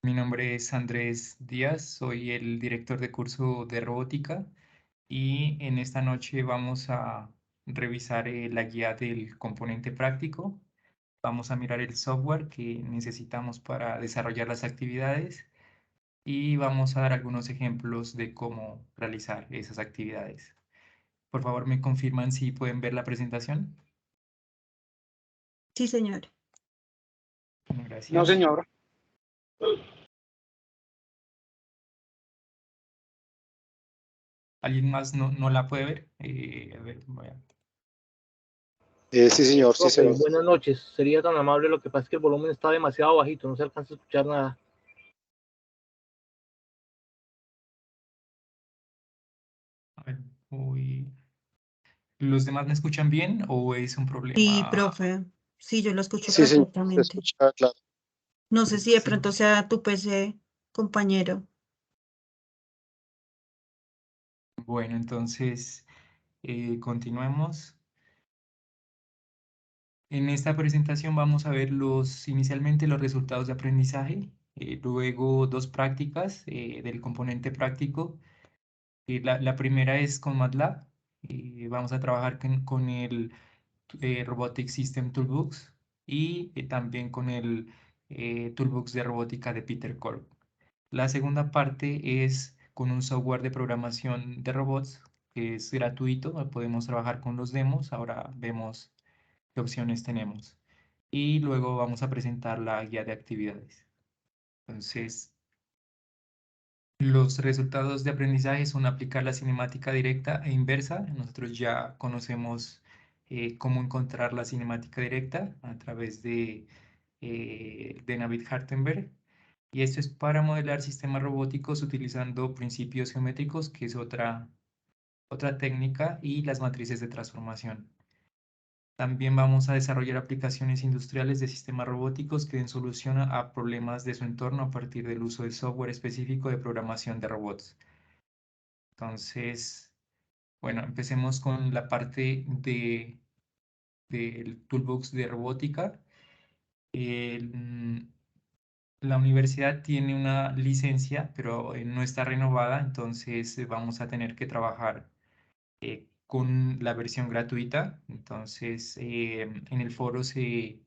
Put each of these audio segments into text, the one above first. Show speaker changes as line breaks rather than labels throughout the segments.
Mi nombre es Andrés Díaz, soy el director de curso de robótica y en esta noche vamos a revisar la guía del componente práctico. Vamos a mirar el software que necesitamos para desarrollar las actividades y vamos a dar algunos ejemplos de cómo realizar esas actividades. Por favor, me confirman si pueden ver la presentación.
Sí, señor.
Bueno,
No,
gracias.
señor.
¿Alguien más no la puede ver? A ver,
Sí, señor, sí se
Profe,
ve.
buenas noches. Sería tan amable, lo que pasa es que el volumen está demasiado bajito, no se alcanza a escuchar nada.
a ver, uy. ¿Los demás me escuchan bien o es un
Sí,
problema?
profe. Sí, yo lo escucho
Sí, señor, se
perfectamente.
escucha claro.
No sé si de
Sí.
pronto sea tu PC, compañero.
Bueno, entonces continuemos. En esta presentación vamos a ver inicialmente los resultados de aprendizaje, luego dos prácticas del componente práctico. La primera es con MATLAB. Vamos a trabajar con el Robotic System Toolbox y también con el Toolbox de robótica de Peter Korb. La segunda parte es con un software de programación de robots que es gratuito. Podemos trabajar con los demos. Ahora vemos qué opciones tenemos. Y luego vamos a presentar la guía de actividades. Entonces, los resultados de aprendizaje son aplicar la cinemática directa e inversa. Nosotros ya conocemos cómo encontrar la cinemática directa a través de Navid Hartenberg. Y esto es para modelar sistemas robóticos utilizando principios geométricos, que es otra técnica, y las matrices de transformación. También vamos a desarrollar aplicaciones industriales de sistemas robóticos que den solución a problemas de su entorno a partir del uso de software específico de programación de robots. Entonces, bueno, empecemos con la parte del Toolbox de robótica. La universidad tiene una licencia, pero no está renovada, entonces vamos a tener que trabajar con la versión gratuita. Entonces, en el foro se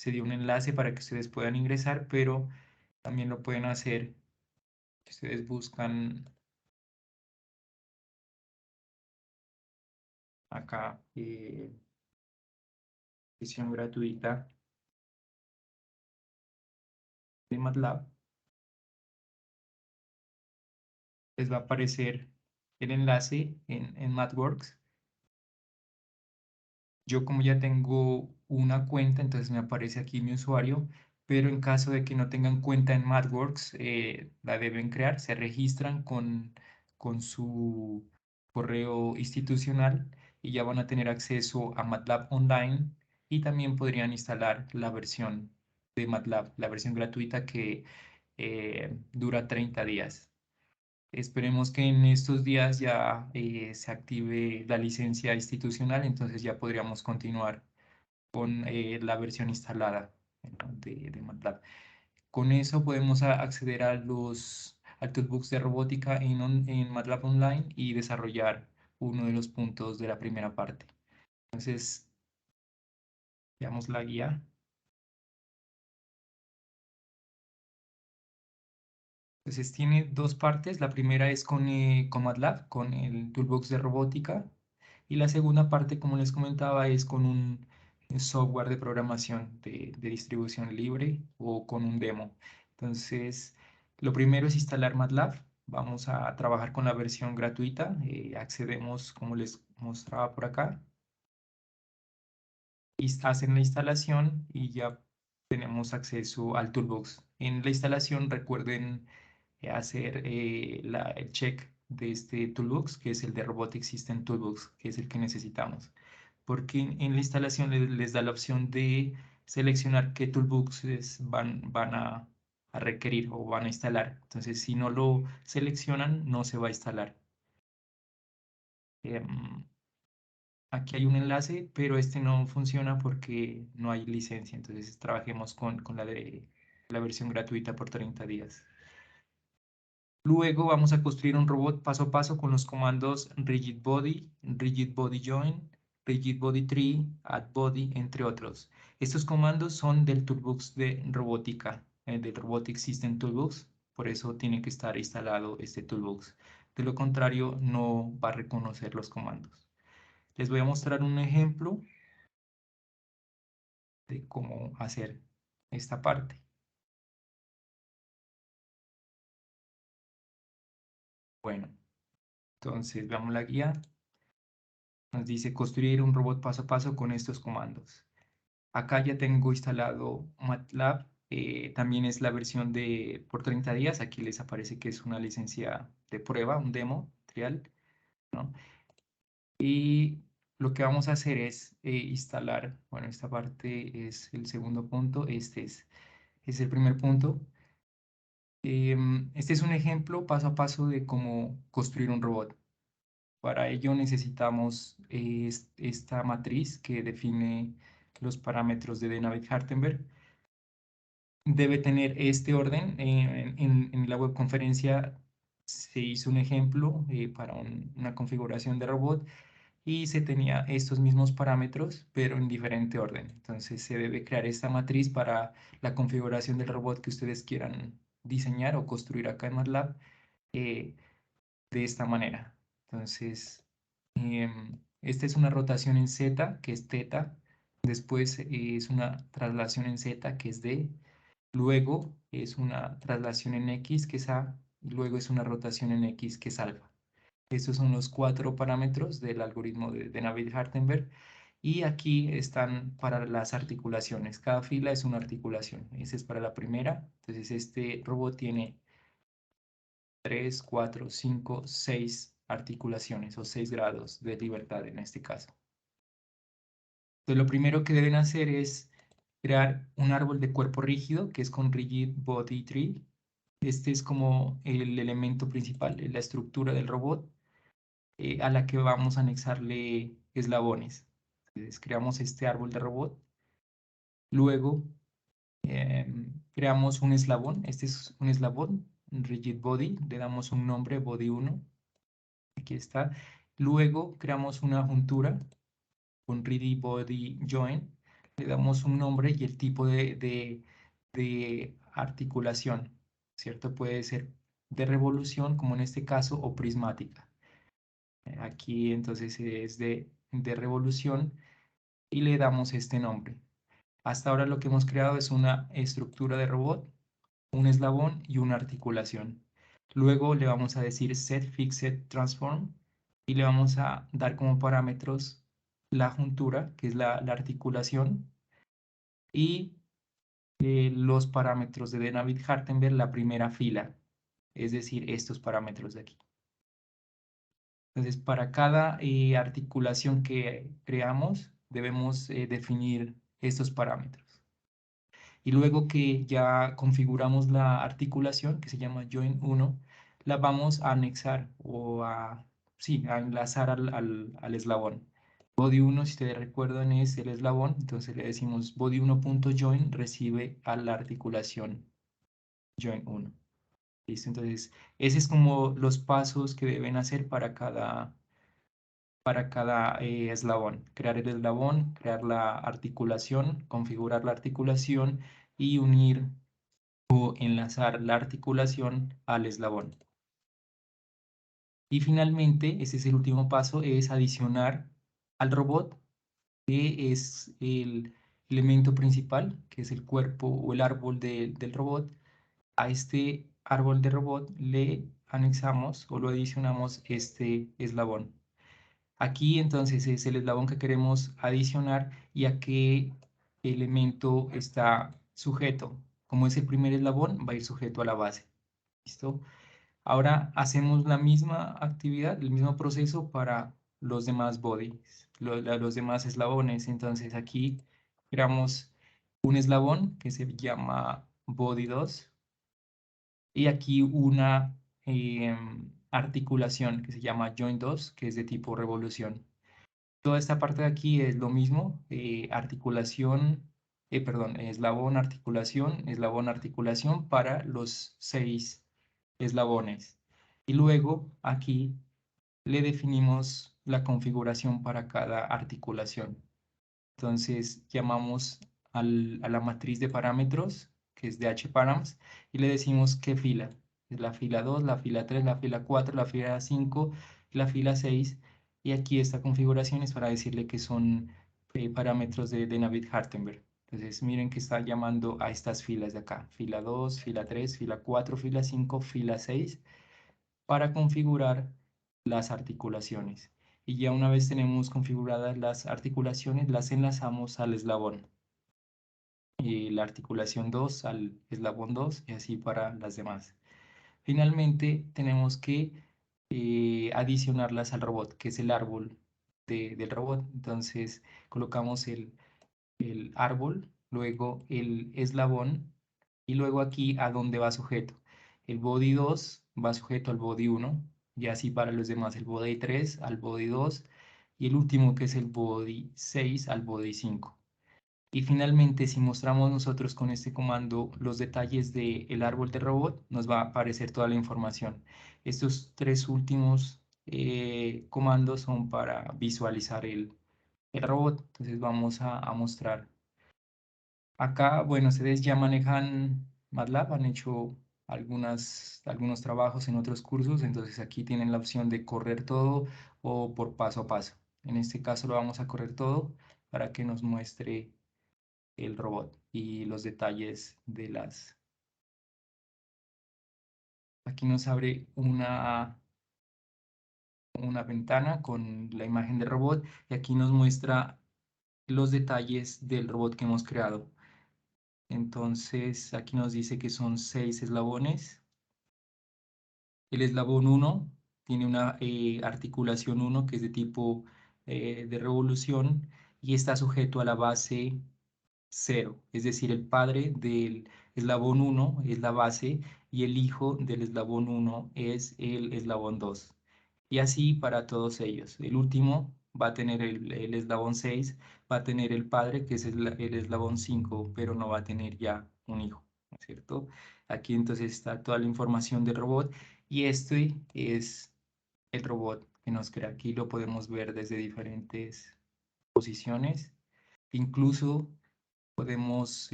dio un enlace para que ustedes puedan ingresar, pero también lo pueden hacer si ustedes buscan acá, versión gratuita de MATLAB. Les va a aparecer el enlace en MathWorks. Yo como ya tengo una cuenta, entonces me aparece aquí mi usuario, pero en caso de que no tengan cuenta en MathWorks, la deben crear, se registran con su correo institucional y ya van a tener acceso a MATLAB Online y también podrían instalar la versión de MATLAB, la versión gratuita que dura 30 días. Esperemos que en estos días ya se active la licencia institucional, entonces ya podríamos continuar con la versión instalada, ¿no? de MATLAB. Con eso podemos acceder al Toolbox de robótica en MATLAB Online y desarrollar uno de los puntos de la primera parte. Entonces, veamos la guía. Entonces tiene dos partes. La primera es con MATLAB, con el Toolbox de robótica. Y la segunda parte, como les comentaba, es con un software de programación de distribución libre o con un demo. Entonces, lo primero es instalar MATLAB. Vamos a trabajar con la versión gratuita. Accedemos, como les mostraba por acá. Y hacen la instalación y ya tenemos acceso al Toolbox. En la instalación, recuerden hacer el check de este Toolbox, que es el de Robotic System Toolbox, que es el que necesitamos. Porque en la instalación les da la opción de seleccionar qué toolboxes van a requerir o van a instalar. Entonces, si no lo seleccionan, no se va a instalar. Aquí hay un enlace, pero este no funciona porque no hay licencia. Entonces, trabajemos con la de la versión gratuita por 30 días. Luego vamos a construir un robot paso a paso con los comandos Rigid Body Join, Rigid Body Tree, Add Body, entre otros. Estos comandos son del Toolbox de robótica, del Robotic System Toolbox, por eso tiene que estar instalado este Toolbox. De lo contrario, no va a reconocer los comandos. Les voy a mostrar un ejemplo de cómo hacer esta parte. Bueno, entonces veamos la guía. Nos dice construir un robot paso a paso con estos comandos. Acá ya tengo instalado MATLAB. También es la versión de por 30 días. Aquí les aparece que es una licencia de prueba, un demo trial, ¿no? Y lo que vamos a hacer es instalar, bueno, esta parte es el segundo punto, es el primer punto. Este es un ejemplo paso a paso de cómo construir un robot. Para ello necesitamos esta matriz que define los parámetros de Navier-Hartenberg. Debe tener este orden. En la webconferencia se hizo un ejemplo para una configuración de robot y se tenía estos mismos parámetros, pero en diferente orden. Entonces se debe crear esta matriz para la configuración del robot que ustedes quieran diseñar o construir acá en MATLAB eh, de esta manera. Entonces, esta es una rotación en Z, que es teta. Después es una traslación en Z, que es D. Luego es una traslación en X, que es A. Y luego es una rotación en X, que es alfa. Estos son los 4 parámetros del algoritmo de Navier-Hartenberg. Y aquí están para las articulaciones. Cada fila es una articulación. Esa es para la primera. Entonces este robot tiene 3, 4, 5, 6 articulaciones o 6 grados de libertad en este caso. Entonces lo primero que deben hacer es crear un árbol de cuerpo rígido que es con Rigid Body Tree. Este es como el elemento principal, la estructura del robot a la que vamos a anexarle eslabones. Entonces creamos este árbol de robot. Luego creamos un eslabón. Este es un eslabón, Rigid Body. Le damos un nombre, Body 1. Aquí está. Luego creamos una juntura con Rigid Body Join. Le damos un nombre y el tipo de articulación, ¿cierto? Puede ser de revolución, como en este caso, o prismática. Aquí entonces es de revolución y le damos este nombre. Hasta ahora lo que hemos creado es una estructura de robot, un eslabón y una articulación. Luego le vamos a decir set fixed transform y le vamos a dar como parámetros la juntura, que es la articulación, y los parámetros de Navier-Hartenberg, la primera fila, es decir, estos parámetros de aquí. Entonces, para cada articulación que creamos, debemos definir estos parámetros. Y luego que ya configuramos la articulación, que se llama Join 1, la vamos a anexar o sí, a enlazar al eslabón. Body 1, si ustedes recuerdan, es el eslabón, entonces le decimos body1.join recibe a la articulación Join 1. ¿Listo? Entonces, ese es como los pasos que deben hacer para cada eslabón. Crear el eslabón, crear la articulación, configurar la articulación y unir o enlazar la articulación al eslabón. Y finalmente, ese es el último paso, es adicionar al robot, que es el elemento principal, que es el cuerpo o el árbol del robot. A este árbol de robot le anexamos o lo adicionamos este eslabón. Aquí entonces es el eslabón que queremos adicionar y a qué elemento está sujeto. Como es el primer eslabón, va a ir sujeto a la base. ¿Listo? Ahora hacemos la misma actividad, el mismo proceso para los demás bodies, los demás eslabones. Entonces aquí creamos un eslabón que se llama body 2 y aquí una articulación que se llama join 2, que es de tipo revolución. Toda esta parte de aquí es lo mismo, articulación, perdón, eslabón, articulación para los 6 eslabones. Y luego aquí le definimos la configuración para cada articulación. Entonces llamamos a la matriz de parámetros, que es de hparams, y le decimos qué fila. Es la fila 2, la fila 3, la fila 4, la fila 5, la fila 6. Y aquí esta configuración es para decirle que son parámetros de Navier-Hartenberg. Entonces miren que está llamando a estas filas de acá. Fila 2, fila 3, fila 4, fila 5, fila 6, para configurar las articulaciones. Y ya una vez tenemos configuradas las articulaciones, las enlazamos al eslabón. Y la articulación 2 al eslabón 2 y así para las demás. Finalmente tenemos que adicionarlas al robot, que es el árbol del robot. Entonces colocamos el árbol, luego el eslabón y luego aquí a dónde va sujeto. El body 2 va sujeto al body 1 y así para los demás el body 3 al body 2 y el último que es el body 6 al body 5. Y finalmente, si mostramos nosotros con este comando los detalles del árbol de robot, nos va a aparecer toda la información. Estos tres últimos comandos son para visualizar el robot. Entonces vamos a mostrar. Acá, bueno, ustedes ya manejan MATLAB, han hecho algunos trabajos en otros cursos, entonces aquí tienen la opción de correr todo o por paso a paso. En este caso lo vamos a correr todo para que nos muestre el robot y los detalles de las... Aquí nos abre una ventana con la imagen del robot y aquí nos muestra los detalles del robot que hemos creado. Entonces aquí nos dice que son 6 eslabones. El eslabón 1 tiene una articulación 1 que es de tipo de revolución y está sujeto a la base 0, es decir, el padre del eslabón 1 es la base y el hijo del eslabón 1 es el eslabón 2. Y así para todos ellos. El último va a tener el eslabón 6, va a tener el padre que es el eslabón 5, pero no va a tener ya un hijo, ¿no es cierto? Aquí entonces está toda la información del robot y este es el robot que nos crea. Aquí lo podemos ver desde diferentes posiciones. Incluso podemos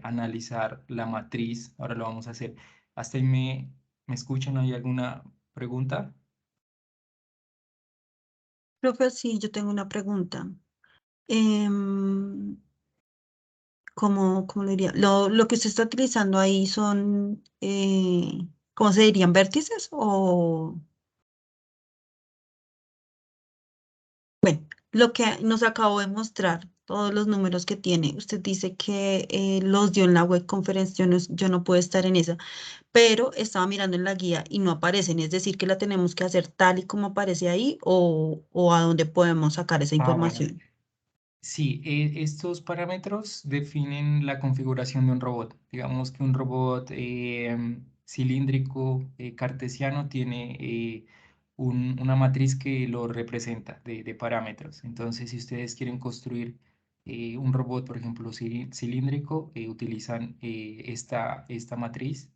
analizar la matriz. Ahora lo vamos a hacer. ¿Hasta ahí me escuchan? ¿Hay alguna pregunta?
Profe, sí, yo tengo una pregunta. Em, ¿cómo le diría? Lo que usted está utilizando ahí son, ¿cómo se dirían? ¿Vértices? O, bueno, lo que nos acabó de mostrar, todos los números que tiene, usted dice que los dio en la web conference, yo no puedo estar en esa, pero estaba mirando en la guía y no aparecen, es decir, que la tenemos que hacer tal y como aparece ahí o a dónde podemos sacar esa
Ah, bueno.
información.
Sí, estos parámetros definen la configuración de un robot. Digamos que un robot cilíndrico cartesiano tiene una matriz que lo representa de parámetros. Entonces, si ustedes quieren construir un robot, por ejemplo, cilíndrico, utilizan esta matriz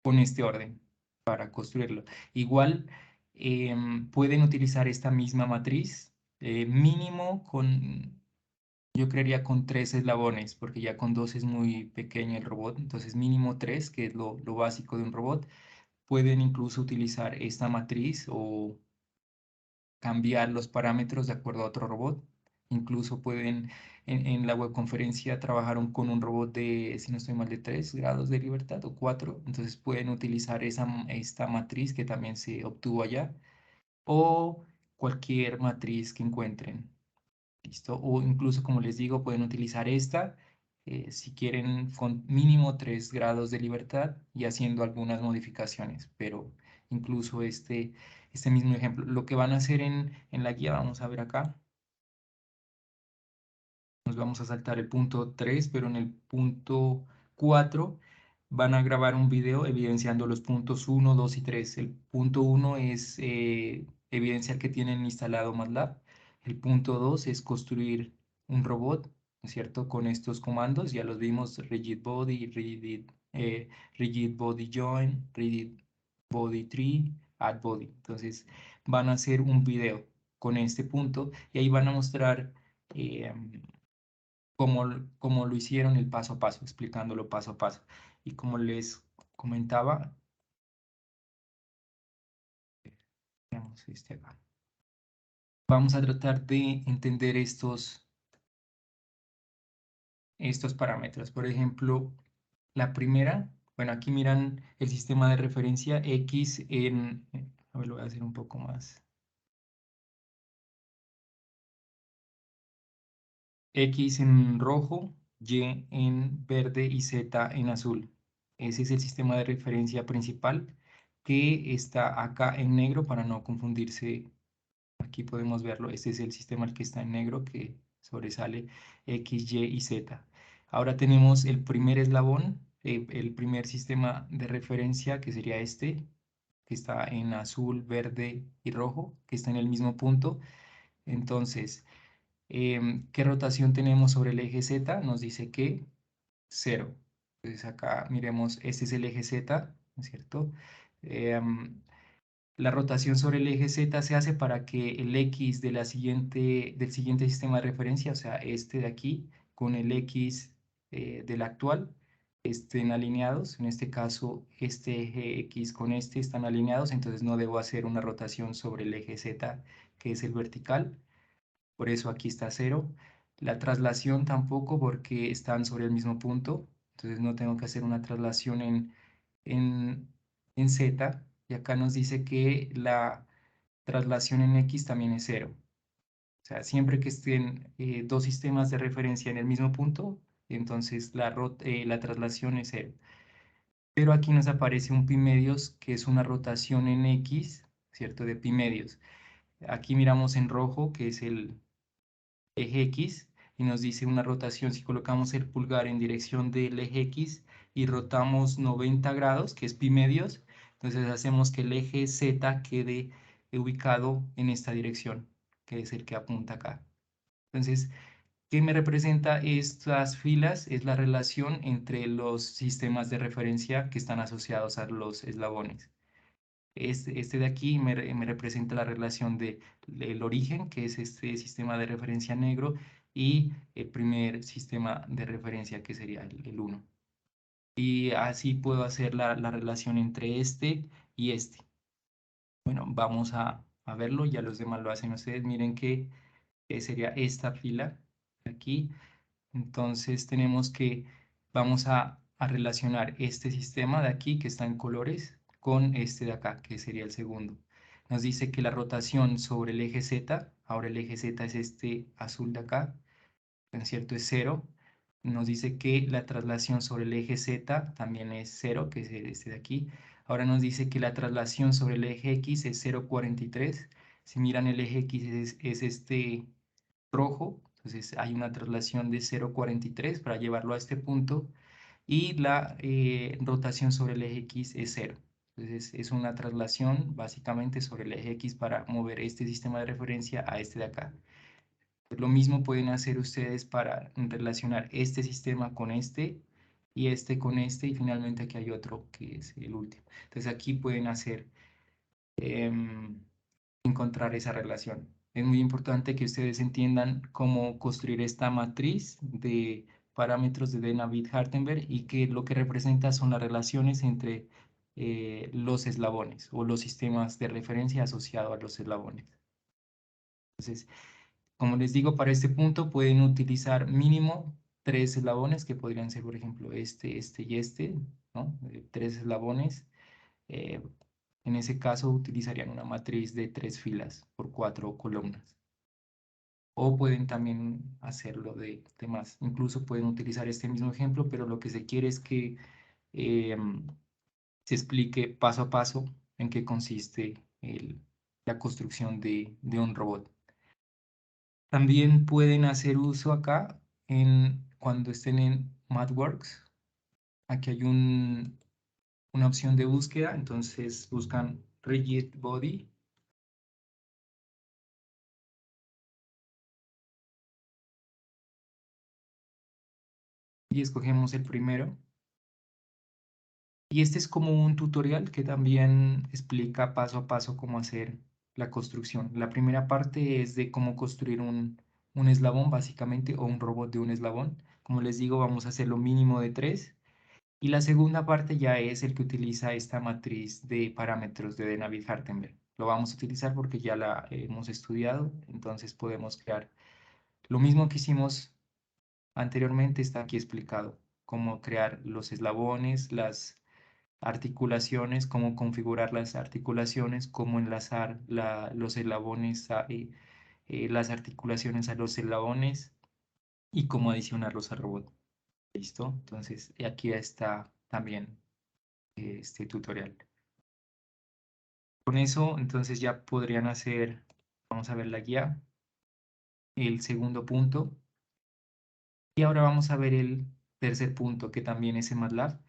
con este orden para construirlo. Igual pueden utilizar esta misma matriz mínimo con, yo creería con 3 eslabones, porque ya con 2 es muy pequeño el robot, entonces mínimo 3, que es lo básico de un robot. Pueden incluso utilizar esta matriz o cambiar los parámetros de acuerdo a otro robot. Incluso pueden, en la webconferencia trabajaron con un robot de, si no estoy mal, de 3 grados de libertad o 4. Entonces pueden utilizar esta matriz que también se obtuvo allá o cualquier matriz que encuentren. ¿Listo? O incluso, como les digo, pueden utilizar esta si quieren con mínimo 3 grados de libertad y haciendo algunas modificaciones, pero incluso este mismo ejemplo, lo que van a hacer en la guía, vamos a ver acá, nos vamos a saltar el punto 3, pero en el punto 4 van a grabar un video evidenciando los puntos 1, 2 y 3. El punto 1 es evidenciar que tienen instalado MATLAB. El punto 2 es construir un robot. ¿no es cierto? Con estos comandos ya los vimos, rigid body, rigid body join, rigid body tree, add body. Entonces van a hacer un video con este punto y ahí van a mostrar eh, cómo lo hicieron el paso a paso, explicándolo paso a paso. Y como les comentaba, veamos este acá. Vamos a tratar de entender estos parámetros. Por ejemplo, la primera, bueno, aquí miran el sistema de referencia X a ver, lo voy a hacer un poco más. X en rojo, Y en verde y Z en azul. Ese es el sistema de referencia principal que está acá en negro para no confundirse. Aquí podemos verlo. Este es el sistema el que está en negro que sobresale X, Y y Z. Ahora tenemos el primer eslabón, el primer sistema de referencia que sería este, que está en azul, verde y rojo, que está en el mismo punto. Entonces, ¿qué rotación tenemos sobre el eje Z? Nos dice que 0. Entonces acá miremos, este es el eje Z, ¿no es cierto? La rotación sobre el eje Z se hace para que el X del siguiente sistema de referencia, o sea, este de aquí, con el X del actual, estén alineados. En este caso, este eje X con este están alineados, entonces no debo hacer una rotación sobre el eje Z, que es el vertical. Por eso aquí está 0. La traslación tampoco, porque están sobre el mismo punto, entonces no tengo que hacer una traslación en, en Z, y acá nos dice que la traslación en X también es 0. O sea, siempre que estén dos sistemas de referencia en el mismo punto, entonces la traslación es 0. Pero aquí nos aparece un pi medios, que es una rotación en X, ¿cierto? De pi medios. Aquí miramos en rojo, que es el eje X, y nos dice una rotación si colocamos el pulgar en dirección del eje X y rotamos 90 grados, que es pi medios, entonces hacemos que el eje Z quede ubicado en esta dirección, que es el que apunta acá. Entonces, ¿qué me representa estas filas? Es la relación entre los sistemas de referencia que están asociados a los eslabones. Este de aquí me representa la relación del origen, que es este sistema de referencia negro, y el primer sistema de referencia, que sería el 1. Y así puedo hacer la relación entre este y este. Bueno, vamos a verlo, ya los demás lo hacen ustedes. Miren que sería esta fila de aquí. Entonces tenemos que, vamos a relacionar este sistema de aquí, que está en colores, con este de acá, que sería el segundo. Nos dice que la rotación sobre el eje Z, ahora el eje Z es este azul de acá, ¿no es cierto? Es 0. Nos dice que la traslación sobre el eje Z también es 0, que es este de aquí. Ahora nos dice que la traslación sobre el eje X es 0,43. Si miran, el eje X es este rojo, entonces hay una traslación de 0,43 para llevarlo a este punto, y la rotación sobre el eje X es 0. Entonces es una traslación básicamente sobre el eje X para mover este sistema de referencia a este de acá. Pues lo mismo pueden hacer ustedes para relacionar este sistema con este, y este con este, y finalmente aquí hay otro que es el último. Entonces aquí pueden hacer encontrar esa relación. Es muy importante que ustedes entiendan cómo construir esta matriz de parámetros de David-Hartenberg, y que lo que representa son las relaciones entre los eslabones o los sistemas de referencia asociados a los eslabones. Entonces, como les digo, para este punto pueden utilizar mínimo 3 eslabones, que podrían ser, por ejemplo, este y este, ¿no? 3 eslabones. Eh, en ese caso utilizarían una matriz de 3 filas por 4 columnas. O pueden también hacerlo de más. Incluso pueden utilizar este mismo ejemplo, pero lo que se quiere es que se explique paso a paso en qué consiste la construcción de un robot. También pueden hacer uso acá cuando estén en MathWorks. Aquí hay una opción de búsqueda, entonces buscan Rigid Body. y escogemos el primero. Y este es como un tutorial que también explica paso a paso cómo hacer la construcción. La primera parte es de cómo construir un eslabón, básicamente, o un robot de un eslabón. Como les digo, vamos a hacer lo mínimo de 3. Y la segunda parte ya es el que utiliza esta matriz de parámetros de David Hartenberg. Lo vamos a utilizar porque ya la hemos estudiado, entonces podemos crear lo mismo que hicimos anteriormente, está aquí explicado, cómo crear los eslabones, las articulaciones, cómo configurar las articulaciones, cómo enlazar los eslabones las articulaciones a los eslabones y cómo adicionarlos al robot. ¿Listo? Entonces, aquí está también este tutorial. Con eso, entonces ya podrían hacer, vamos a ver la guía, el segundo punto. Y ahora vamos a ver el tercer punto, que también es en MATLAB,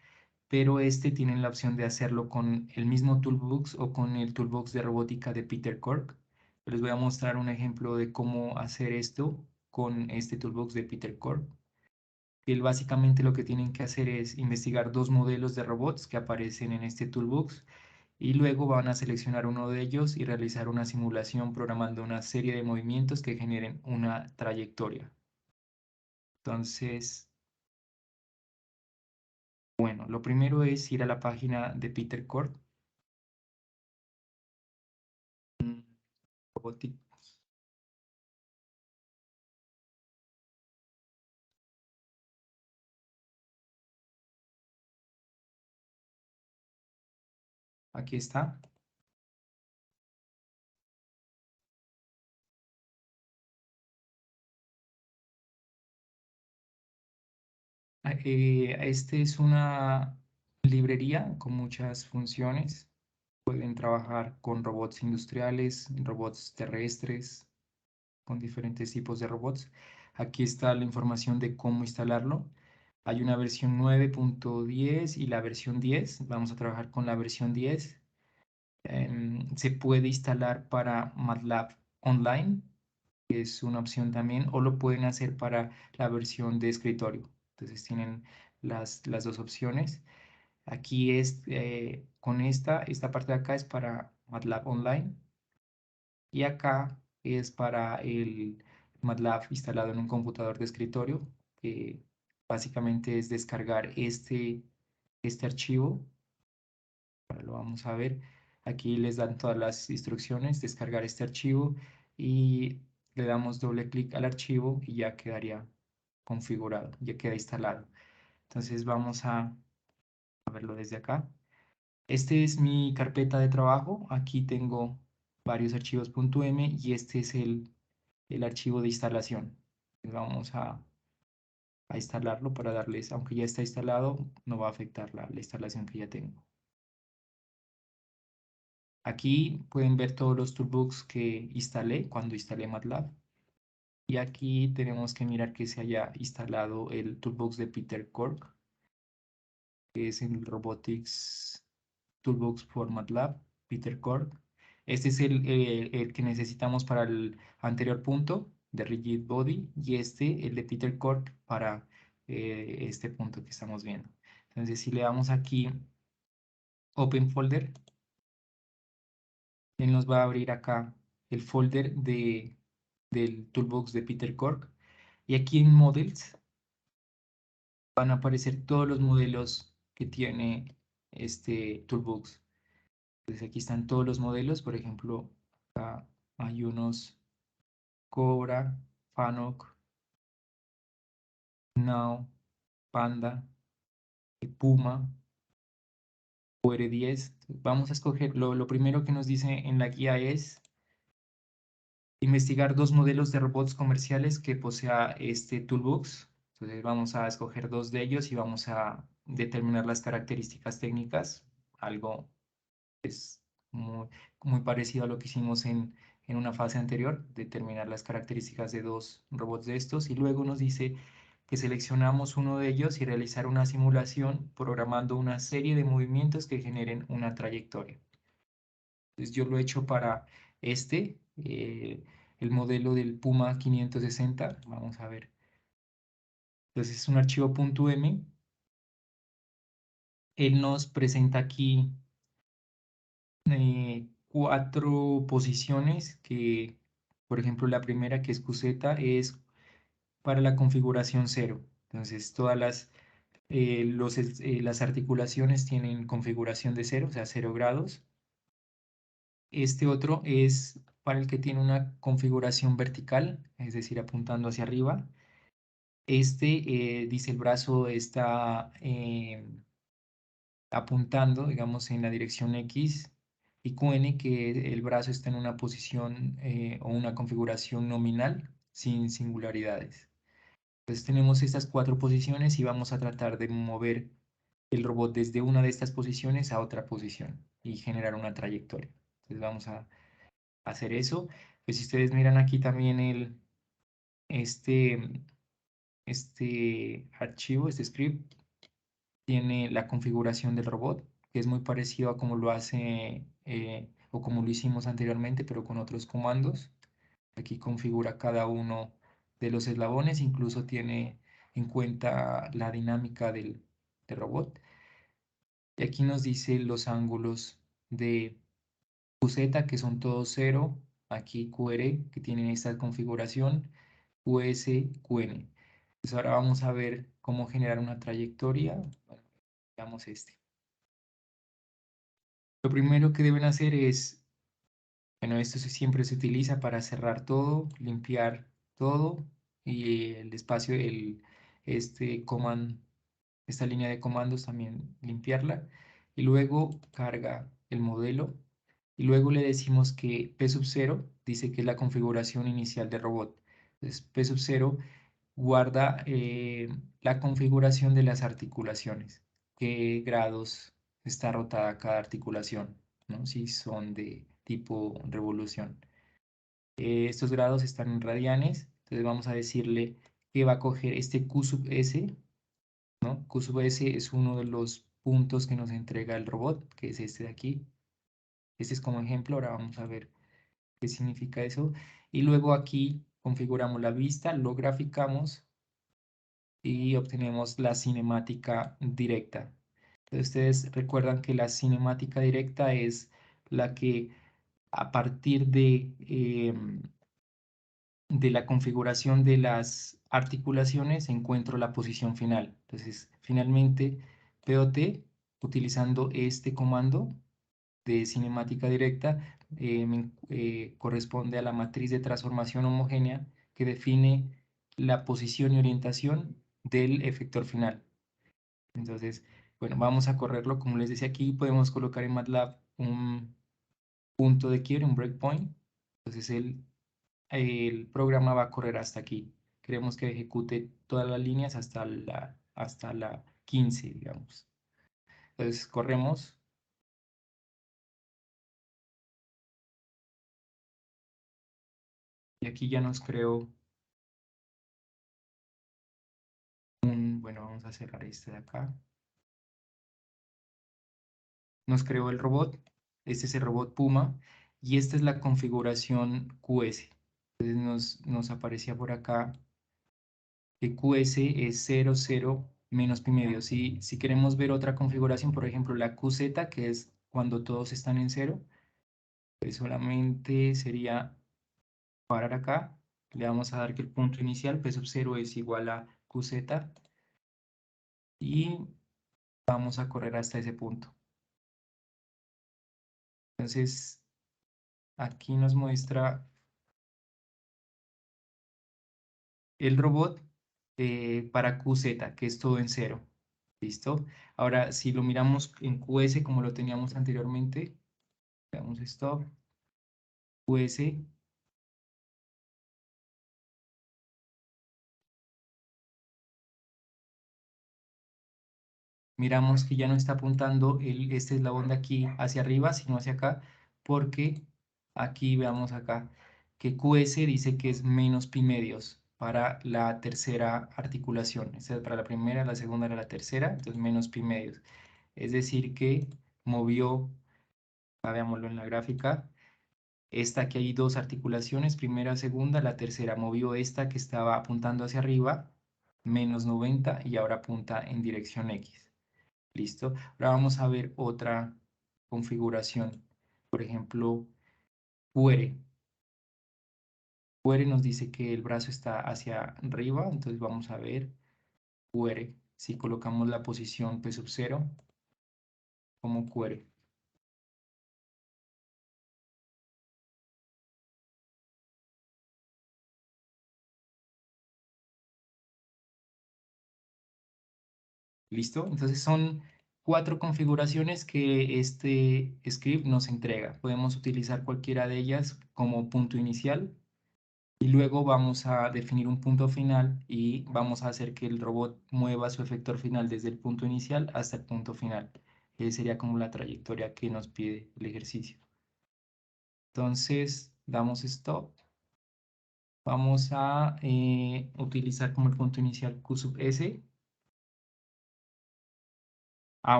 pero este tienen la opción de hacerlo con el mismo Toolbox o con el Toolbox de robótica de Peter Cork. Les voy a mostrar un ejemplo de cómo hacer esto con este Toolbox de Peter Cork. Él básicamente lo que tienen que hacer es investigar dos modelos de robots que aparecen en este Toolbox y luego van a seleccionar uno de ellos y realizar una simulación programando una serie de movimientos que generen una trayectoria. Entonces, bueno, lo primero es ir a la página de Peter Cork. Robotics. Aquí está. Este es una librería con muchas funciones. Pueden trabajar con robots industriales, robots terrestres, con diferentes tipos de robots. Aquí está la información de cómo instalarlo. Hay una versión 9.10 y la versión 10. Vamos a trabajar con la versión 10. Se puede instalar para MATLAB Online, que es una opción también, o lo pueden hacer para la versión de escritorio. Entonces tienen las dos opciones. Aquí es con esta parte de acá es para MATLAB Online y acá es para el MATLAB instalado en un computador de escritorio, que básicamente es descargar este archivo. Ahora lo vamos a ver. Aquí les dan todas las instrucciones, descargar este archivo y le damos doble clic al archivo y ya quedaría configurado, ya queda instalado. Entonces vamos a verlo desde acá. Este es mi carpeta de trabajo. Aquí tengo varios archivos .m y este es el archivo de instalación. Vamos a instalarlo para darles, aunque ya está instalado, no va a afectar la instalación que ya tengo. Aquí pueden ver todos los toolbox que instalé cuando instalé MATLAB. Y aquí tenemos que mirar que se haya instalado el toolbox de Peter Cork, que es el Robotics Toolbox for MATLAB, Peter Cork. Este es el que necesitamos para el anterior punto de Rigid Body y este, el de Peter Cork, para este punto que estamos viendo. Entonces, si le damos aquí Open Folder, él nos va a abrir acá el folder del Toolbox de Peter Cork. Y aquí en Models van a aparecer todos los modelos que tiene este Toolbox. Entonces aquí están todos los modelos, por ejemplo, acá hay unos Cobra, Fanuc, Now, Panda, Puma, OR10. Vamos a escoger, lo primero que nos dice en la guía es investigar dos modelos de robots comerciales que posea este Toolbox. Entonces vamos a escoger dos de ellos y vamos a determinar las características técnicas, algo es muy, muy parecido a lo que hicimos en una fase anterior, determinar las características de dos robots de estos y luego nos dice que seleccionamos uno de ellos y realizar una simulación programando una serie de movimientos que generen una trayectoria. Entonces yo lo he hecho para el modelo del Puma 560. Vamos a ver. Entonces es un archivo .m. Él nos presenta aquí 4 posiciones que, por ejemplo, la primera que es QZ es para la configuración 0. Entonces todas las articulaciones tienen configuración de 0, o sea, 0 grados. Este otro es para el que tiene una configuración vertical, es decir, apuntando hacia arriba. Dice el brazo está apuntando, digamos, en la dirección X, y QN, que el brazo está en una posición o una configuración nominal sin singularidades. Entonces tenemos estas 4 posiciones y vamos a tratar de mover el robot desde una de estas posiciones a otra posición y generar una trayectoria. Entonces vamos a hacer eso. Pues si ustedes miran aquí también este, este archivo, este script, tiene la configuración del robot, que es muy parecido a como lo hace o como lo hicimos anteriormente, pero con otros comandos. Aquí configura cada uno de los eslabones, incluso tiene en cuenta la dinámica del robot. Y aquí nos dice los ángulos de QZ, que son todos 0, aquí QR, que tienen esta configuración, QS, QN. Pues ahora vamos a ver cómo generar una trayectoria. Bueno, veamos este. Lo primero que deben hacer es, bueno, esto siempre se utiliza para cerrar todo, limpiar todo y el espacio, esta línea de comandos también limpiarla. Y luego carga el modelo y luego le decimos que P sub 0 dice que es la configuración inicial del robot. Entonces P sub 0 guarda la configuración de las articulaciones, qué grados está rotada cada articulación, ¿no? Si son de tipo revolución. Estos grados están en radianes, entonces vamos a decirle que va a coger este Q sub S, ¿no? Q sub S es uno de los puntos que nos entrega el robot, que es este de aquí. Este es como ejemplo, ahora vamos a ver qué significa eso. Y luego aquí configuramos la vista, lo graficamos y obtenemos la cinemática directa. Ustedes recuerdan que la cinemática directa es la que a partir de la configuración de las articulaciones encuentro la posición final. Entonces, finalmente, POT, utilizando este comando de cinemática directa, corresponde a la matriz de transformación homogénea que define la posición y orientación del efector final. Entonces, bueno, vamos a correrlo. Como les decía aquí, podemos colocar en MATLAB un punto de quiebre, un breakpoint. Entonces, el programa va a correr hasta aquí. Queremos que ejecute todas las líneas hasta la 15, digamos. Entonces, corremos. Y aquí ya nos creó bueno, vamos a cerrar este de acá. Nos creó el robot. Este es el robot Puma. Y esta es la configuración QS. Entonces nos aparecía por acá que QS es 0, 0, menos pi medio. Si queremos ver otra configuración, por ejemplo, la QZ, que es cuando todos están en 0, pues solamente sería parar acá. Le vamos a dar que el punto inicial, P sub 0, es igual a QZ. Y vamos a correr hasta ese punto. Entonces, aquí nos muestra el robot para QZ, que es todo en 0. ¿Listo? Ahora, si lo miramos en QS como lo teníamos anteriormente, damos stop, QS, miramos que ya no está apuntando este eslabón de aquí hacia arriba, sino hacia acá, porque aquí veamos acá que QS dice que es menos pi medios para la tercera articulación. Esta es para la primera, la segunda era la tercera, entonces menos pi medios. Es decir que movió, veámoslo en la gráfica, esta que hay dos articulaciones, primera, segunda, la tercera movió esta que estaba apuntando hacia arriba menos 90 y ahora apunta en dirección X. ¿Listo? Ahora vamos a ver otra configuración. Por ejemplo, QR. QR nos dice que el brazo está hacia arriba, entonces vamos a ver QR. Si colocamos la posición P sub 0 como QR. ¿Listo? Entonces son 4 configuraciones que este script nos entrega. Podemos utilizar cualquiera de ellas como punto inicial y luego vamos a definir un punto final y vamos a hacer que el robot mueva su efector final desde el punto inicial hasta el punto final. Sería como la trayectoria que nos pide el ejercicio. Entonces damos stop. Vamos a utilizar como el punto inicial Q sub S.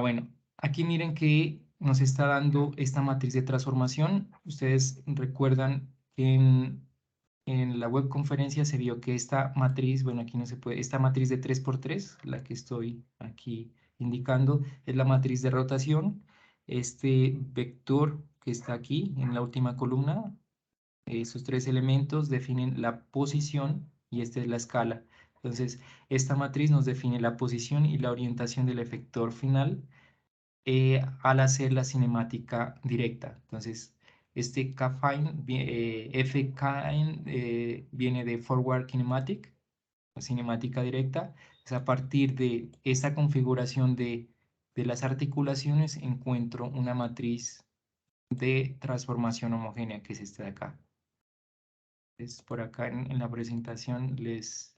Bueno, aquí miren que nos está dando esta matriz de transformación. Ustedes recuerdan que en la webconferencia se vio que esta matriz, bueno, aquí no se puede, esta matriz de 3×3, la que estoy aquí indicando, es la matriz de rotación. Este vector que está aquí en la última columna, esos 3 elementos definen la posición y esta es la escala. Entonces, esta matriz nos define la posición y la orientación del efector final al hacer la cinemática directa. Entonces, este Kfine, Fkine viene de Forward Kinematic, o cinemática directa. Es a partir de esta configuración de las articulaciones encuentro una matriz de transformación homogénea, que es esta de acá. Entonces, por acá en la presentación les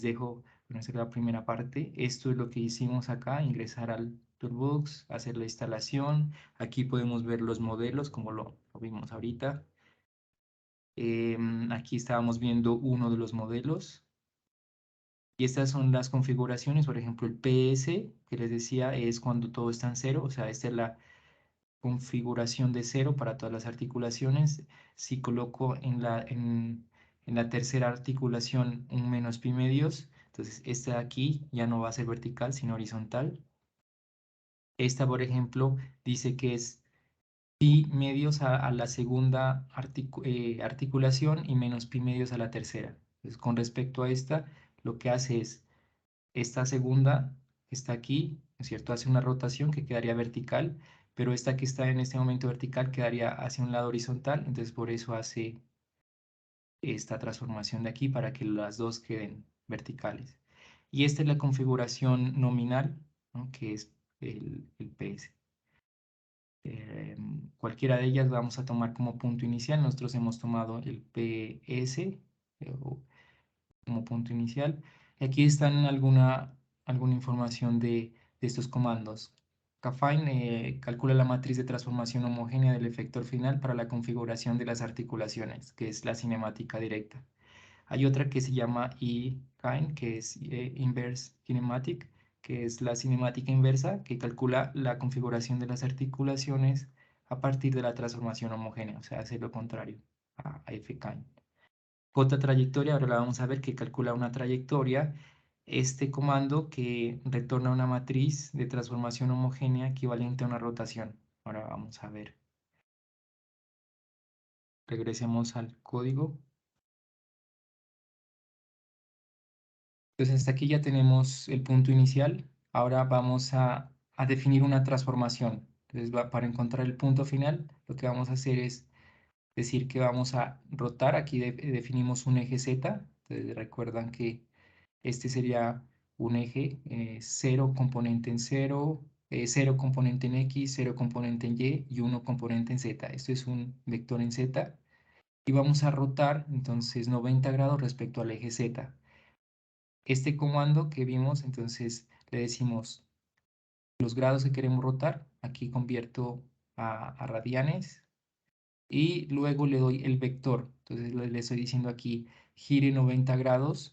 dejo, bueno, esta es la primera parte. Esto es lo que hicimos acá, ingresar al Toolbox, hacer la instalación. Aquí podemos ver los modelos, como lo vimos ahorita. Aquí estábamos viendo uno de los modelos. Y estas son las configuraciones, por ejemplo, el PS, que les decía, es cuando todo está en cero, o sea, esta es la configuración de cero para todas las articulaciones. Si coloco en la tercera articulación un menos pi medios, entonces esta de aquí ya no va a ser vertical, sino horizontal. Esta, por ejemplo, dice que es pi medios a la segunda articulación y menos pi medios a la tercera. Entonces, con respecto a esta, lo que hace es esta segunda está aquí, ¿no es cierto? Hace una rotación que quedaría vertical, pero esta que está en este momento vertical quedaría hacia un lado horizontal, entonces por eso hace esta transformación de aquí para que las dos queden verticales. Y esta es la configuración nominal, ¿no? Que es el PS. Cualquiera de ellas vamos a tomar como punto inicial. Nosotros hemos tomado el PS como punto inicial. Y aquí están alguna información de estos comandos. Kfine calcula la matriz de transformación homogénea del efector final para la configuración de las articulaciones, que es la cinemática directa. Hay otra que se llama eKine, que es Inverse Kinematic, que es la cinemática inversa, que calcula la configuración de las articulaciones a partir de la transformación homogénea, o sea, hace lo contrario a Fkine. J trayectoria, ahora la vamos a ver que calcula una trayectoria. Este comando que retorna una matriz de transformación homogénea equivalente a una rotación. Ahora vamos a ver. Regresemos al código. Entonces hasta aquí ya tenemos el punto inicial. Ahora vamos a definir una transformación. Entonces para encontrar el punto final, lo que vamos a hacer es decir que vamos a rotar. Aquí definimos un eje Z. Entonces recuerdan que este sería un eje 0 componente en 0, 0 componente en X, 0 componente en Y 1 componente en Z. Esto es un vector en Z. Y vamos a rotar entonces 90 grados respecto al eje Z. Este comando que vimos, entonces le decimos los grados que queremos rotar. Aquí convierto a radianes. Y luego le doy el vector. Entonces le estoy diciendo aquí gire 90 grados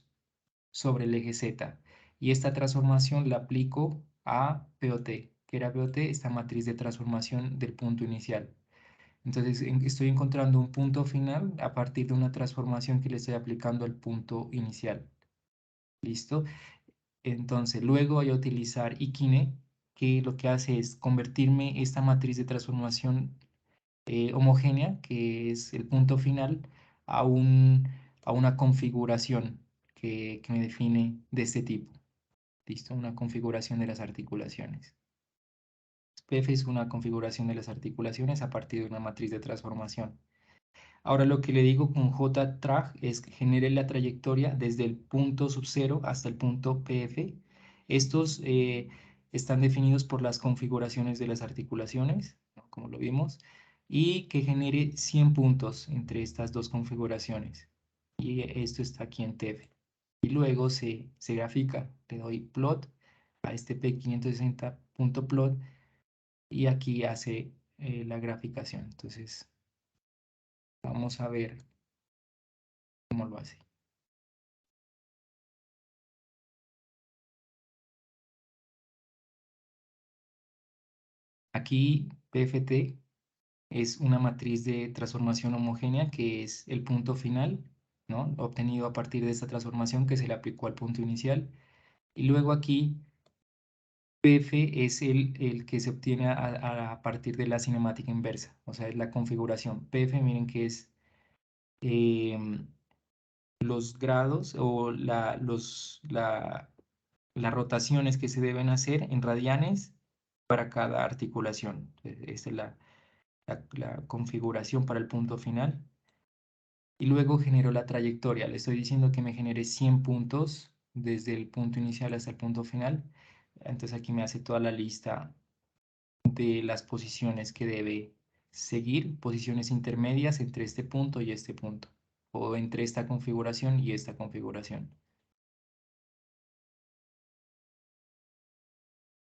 sobre el eje Z. Y esta transformación la aplico a POT. ¿Qué era POT? Esta matriz de transformación del punto inicial. Entonces estoy encontrando un punto final a partir de una transformación que le estoy aplicando al punto inicial. ¿Listo? Entonces, luego voy a utilizar Ikine, que lo que hace es convertirme esta matriz de transformación homogénea, que es el punto final, a, a una configuración que me define de este tipo. ¿Listo? Una configuración de las articulaciones. PF es una configuración de las articulaciones a partir de una matriz de transformación. Ahora lo que le digo con JTrag es que genere la trayectoria desde el punto sub 0 hasta el punto PF. Estos están definidos por las configuraciones de las articulaciones, ¿no? Como lo vimos, y que genere 100 puntos entre estas dos configuraciones. Y esto está aquí en TF. Y luego se grafica. Le doy plot a este P560.plot y aquí hace la graficación. Entonces, vamos a ver cómo lo hace. Aquí PFT es una matriz de transformación homogénea que es el punto final, ¿no? Obtenido a partir de esta transformación que se le aplicó al punto inicial. Y luego aquí PF es el que se obtiene a partir de la cinemática inversa, o sea, es la configuración. PF, miren que es em, los grados o las rotaciones que se deben hacer en radianes para cada articulación. Esta es la configuración para el punto final. Y luego genero la trayectoria. Le estoy diciendo que me genere 100 puntos desde el punto inicial hasta el punto final. Entonces aquí me hace toda la lista de las posiciones que debe seguir, posiciones intermedias entre este punto y este punto, o entre esta configuración y esta configuración.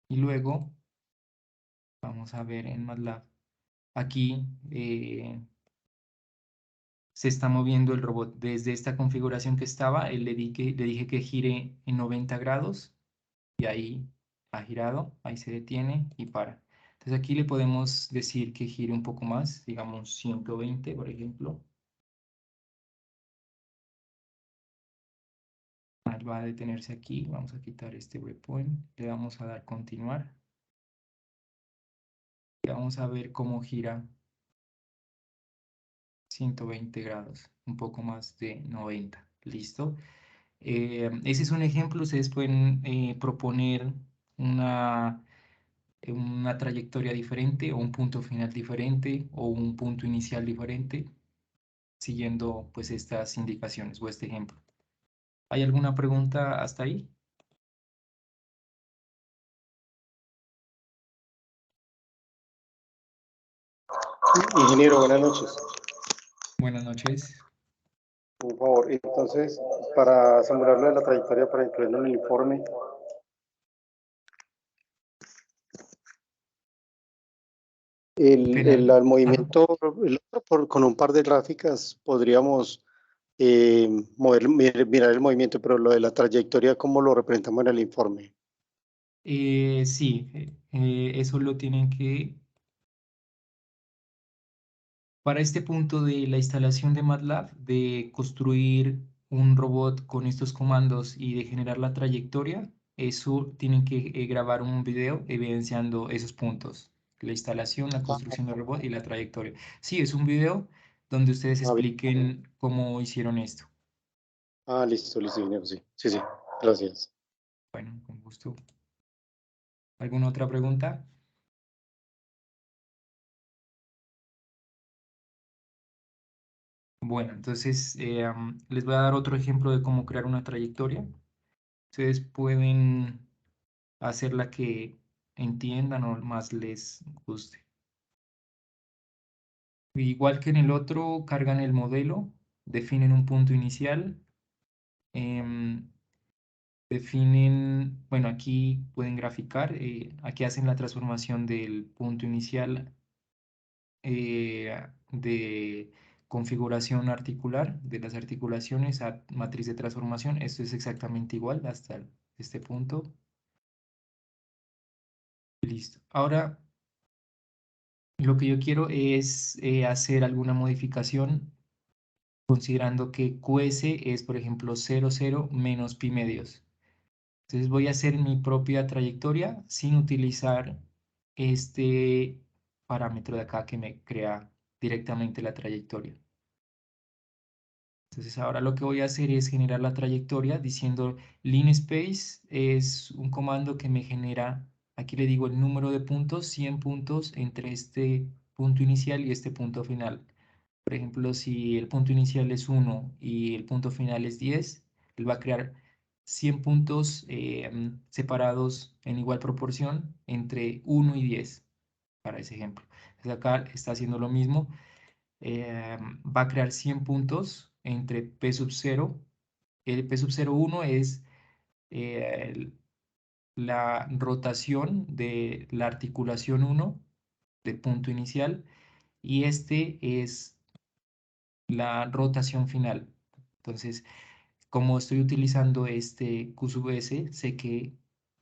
Y luego vamos a ver en MATLAB. Aquí se está moviendo el robot desde esta configuración que estaba. Le dije que gire en 90 grados y ahí ha girado, ahí se detiene y para. Entonces aquí le podemos decir que gire un poco más, digamos 120, por ejemplo. Va a detenerse aquí, vamos a quitar este breakpoint, le vamos a dar continuar y vamos a ver cómo gira 120 grados, un poco más de 90. ¿Listo? Ese es un ejemplo, ustedes pueden proponer una trayectoria diferente o un punto final diferente o un punto inicial diferente siguiendo pues estas indicaciones o este ejemplo. ¿Hay alguna pregunta hasta ahí?
Ingeniero, buenas noches.
Buenas noches.
Por favor, entonces, para simularlo de la trayectoria, para incluirlo en el informe,
Pena.
el
Ajá.
movimiento, con un par de gráficas podríamos mirar el movimiento, pero lo de la trayectoria, ¿cómo lo representamos en el informe?
Sí, eso lo tienen que... Para este punto de la instalación de MATLAB, de construir un robot con estos comandos y de generar la trayectoria, eso tienen que grabar un video evidenciando esos puntos. La instalación, la construcción del robot y la trayectoria. Sí, es un video donde ustedes
Bien.
expliquen cómo hicieron esto.
Listo, ingeniero, sí, sí, sí, gracias.
Bueno, con gusto. ¿Alguna otra pregunta? Bueno, entonces les voy a dar otro ejemplo de cómo crear una trayectoria. Ustedes pueden hacer la que entiendan o más les guste. Igual que en el otro, cargan el modelo, definen un punto inicial, em, definen, bueno, aquí pueden graficar, aquí hacen la transformación del punto inicial de configuración articular, de las articulaciones a matriz de transformación. Esto es exactamente igual hasta este punto. Listo. Ahora lo que yo quiero es hacer alguna modificación considerando que QS es, por ejemplo, 0, 0 menos pi medios. Entonces voy a hacer mi propia trayectoria sin utilizar este parámetro de acá que me crea directamente la trayectoria. Entonces ahora lo que voy a hacer es generar la trayectoria diciendo linspace es un comando que me genera, aquí le digo el número de puntos, 100 puntos entre este punto inicial y este punto final. Por ejemplo, si el punto inicial es 1 y el punto final es 10, él va a crear 100 puntos separados en igual proporción entre 1 y 10, para ese ejemplo. Entonces acá está haciendo lo mismo. Va a crear 100 puntos entre P sub 0. El P sub 0,1 es la rotación de la articulación 1 del punto inicial y este es la rotación final. Entonces, como estoy utilizando este Q sub S, sé que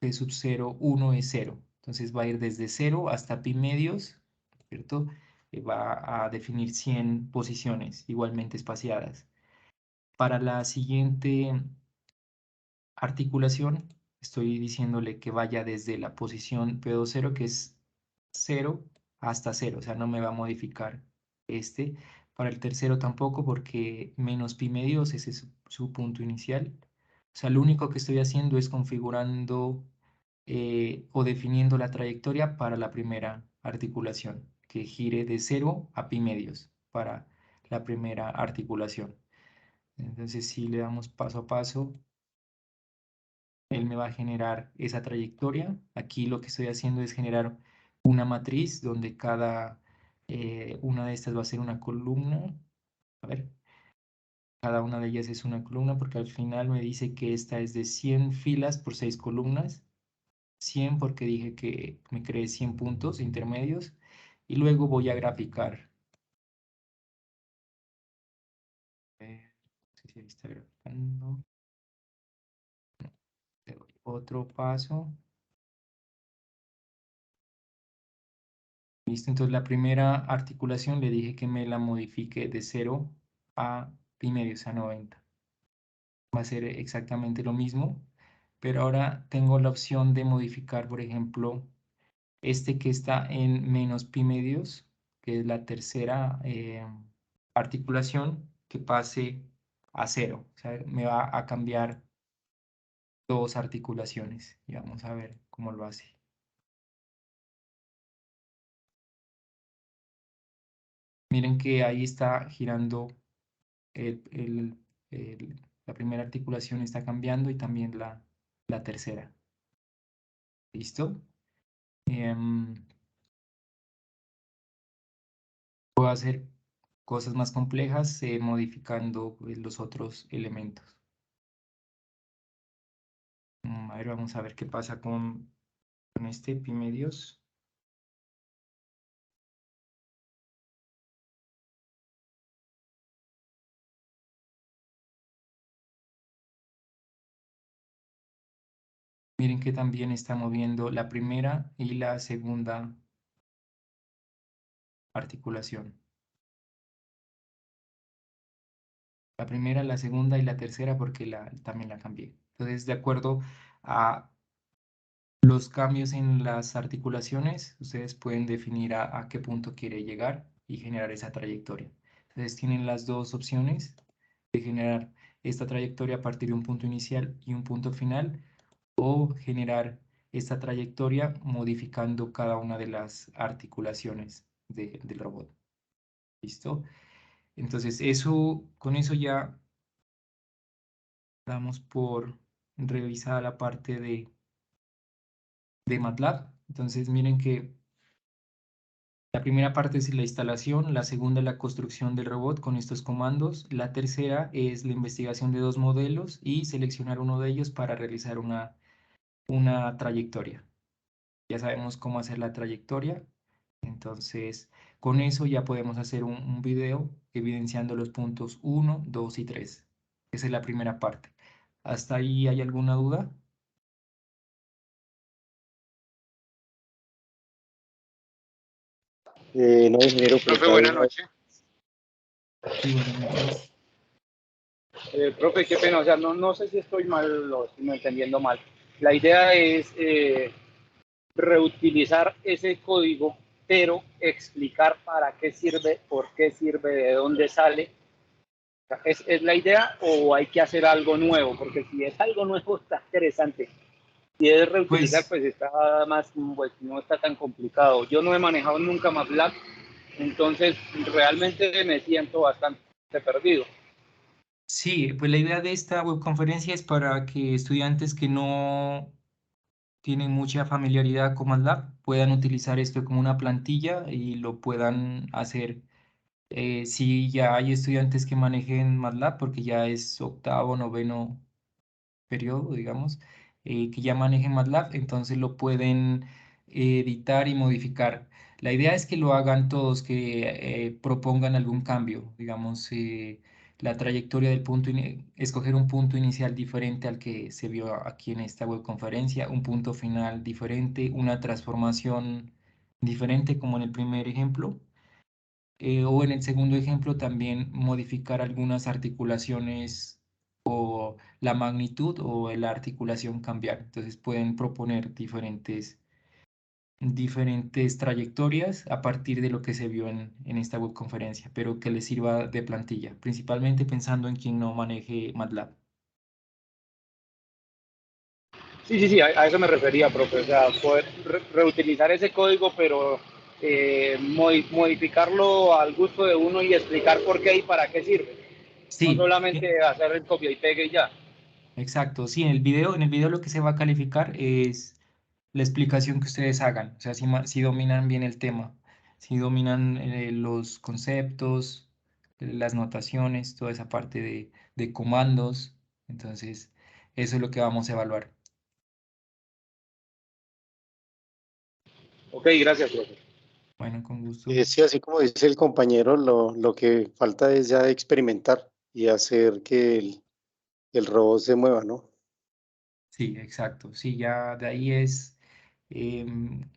P sub 0,1 es 0. Entonces va a ir desde 0 hasta pi medios, ¿cierto? Va a definir 100 posiciones igualmente espaciadas. Para la siguiente articulación, estoy diciéndole que vaya desde la posición P20, que es 0, hasta 0, o sea, no me va a modificar este. Para el tercero tampoco, porque menos pi medios, ese es su punto inicial. O sea, lo único que estoy haciendo es configurando o definiendo la trayectoria para la primera articulación, que gire de 0 a pi medios para la primera articulación. Entonces, si le damos paso a paso, él me va a generar esa trayectoria. Aquí lo que estoy haciendo es generar una matriz donde cada una de estas va a ser una columna. A ver, cada una de ellas es una columna porque al final me dice que esta es de 100 filas por 6 columnas. 100 porque dije que me creé 100 puntos intermedios. Y luego voy a graficar. No sé si ahí está graficando. Le doy otro paso. Listo, entonces la primera articulación le dije que me la modifique de 0 a pi medios, a 90. Va a ser exactamente lo mismo, pero ahora tengo la opción de modificar, por ejemplo, este que está en menos pi medios, que es la tercera articulación, que pase a 0. O sea, me va a cambiar dos articulaciones y vamos a ver cómo lo hace. Miren que ahí está girando el, el- la primera articulación está cambiando y también la tercera. ¿Listo? Em, Puedo hacer cosas más complejas modificando pues, los otros elementos. A ver, vamos a ver qué pasa con este pi medios. Miren que también está moviendo la primera y la segunda articulación. La primera, la segunda y la tercera porque también la cambié. Entonces, de acuerdo a los cambios en las articulaciones, ustedes pueden definir a qué punto quiere llegar y generar esa trayectoria. Entonces, tienen las dos opciones de generar esta trayectoria a partir de un punto inicial y un punto final, o generar esta trayectoria modificando cada una de las articulaciones del robot. ¿Listo? Entonces, con eso ya damos por revisada la parte de MATLAB. Entonces, miren que la primera parte es la instalación, la segunda la construcción del robot con estos comandos, la tercera es la investigación de dos modelos y seleccionar uno de ellos para realizar una trayectoria. Ya sabemos cómo hacer la trayectoria, entonces con eso ya podemos hacer un video evidenciando los puntos 1, 2 y 3. Esa es la primera parte. ¿Hasta ahí hay alguna duda?
No, ingeniero, pues
Profe, buenas noches.
Sí, buenas noches.
Profe, qué pena, o sea, no sé si estoy mal o si no entendiendo mal. La idea es reutilizar ese código, pero explicar para qué sirve, por qué sirve, de dónde sale. ¿Es la idea o hay que hacer algo nuevo? Porque si es algo nuevo está interesante. Si es reutilizar,
Pues
pues está más, pues no está tan complicado. Yo no he manejado nunca MATLAB, entonces realmente me siento bastante perdido.
sí, pues la idea de esta webconferencia es para que estudiantes que no tienen mucha familiaridad con MATLAB puedan utilizar esto como una plantilla y lo puedan hacer. Si ya hay estudiantes que manejen MATLAB, porque ya es octavo, noveno periodo, digamos, que ya manejen MATLAB, entonces lo pueden editar y modificar. La idea es que lo hagan todos, que propongan algún cambio, digamos, la trayectoria del punto, escoger un punto inicial diferente al que se vio aquí en esta webconferencia, un punto final diferente, una transformación diferente como en el primer ejemplo. O en el segundo ejemplo también modificar algunas articulaciones o la magnitud o la articulación cambiar. Entonces pueden proponer diferentes trayectorias a partir de lo que se vio en esta webconferencia, pero que les sirva de plantilla, principalmente pensando en quien no maneje MATLAB.
Sí, a eso me refería, profe. O sea, poder reutilizar ese código, pero modificarlo al gusto de uno y explicar por qué y para qué sirve. No
Sí,
solamente hacer el copia y pegue y ya.
exacto. Sí, en el video lo que se va a calificar es la explicación que ustedes hagan. O sea, si dominan bien el tema, si dominan los conceptos, las notaciones, toda esa parte de comandos. Entonces, eso es lo que vamos a evaluar.
Ok, gracias, profe.
Bueno, con gusto.
Sí, así como dice el compañero, lo que falta es ya experimentar y hacer que el robot se mueva, ¿no?
Sí, exacto. Sí, ya de ahí es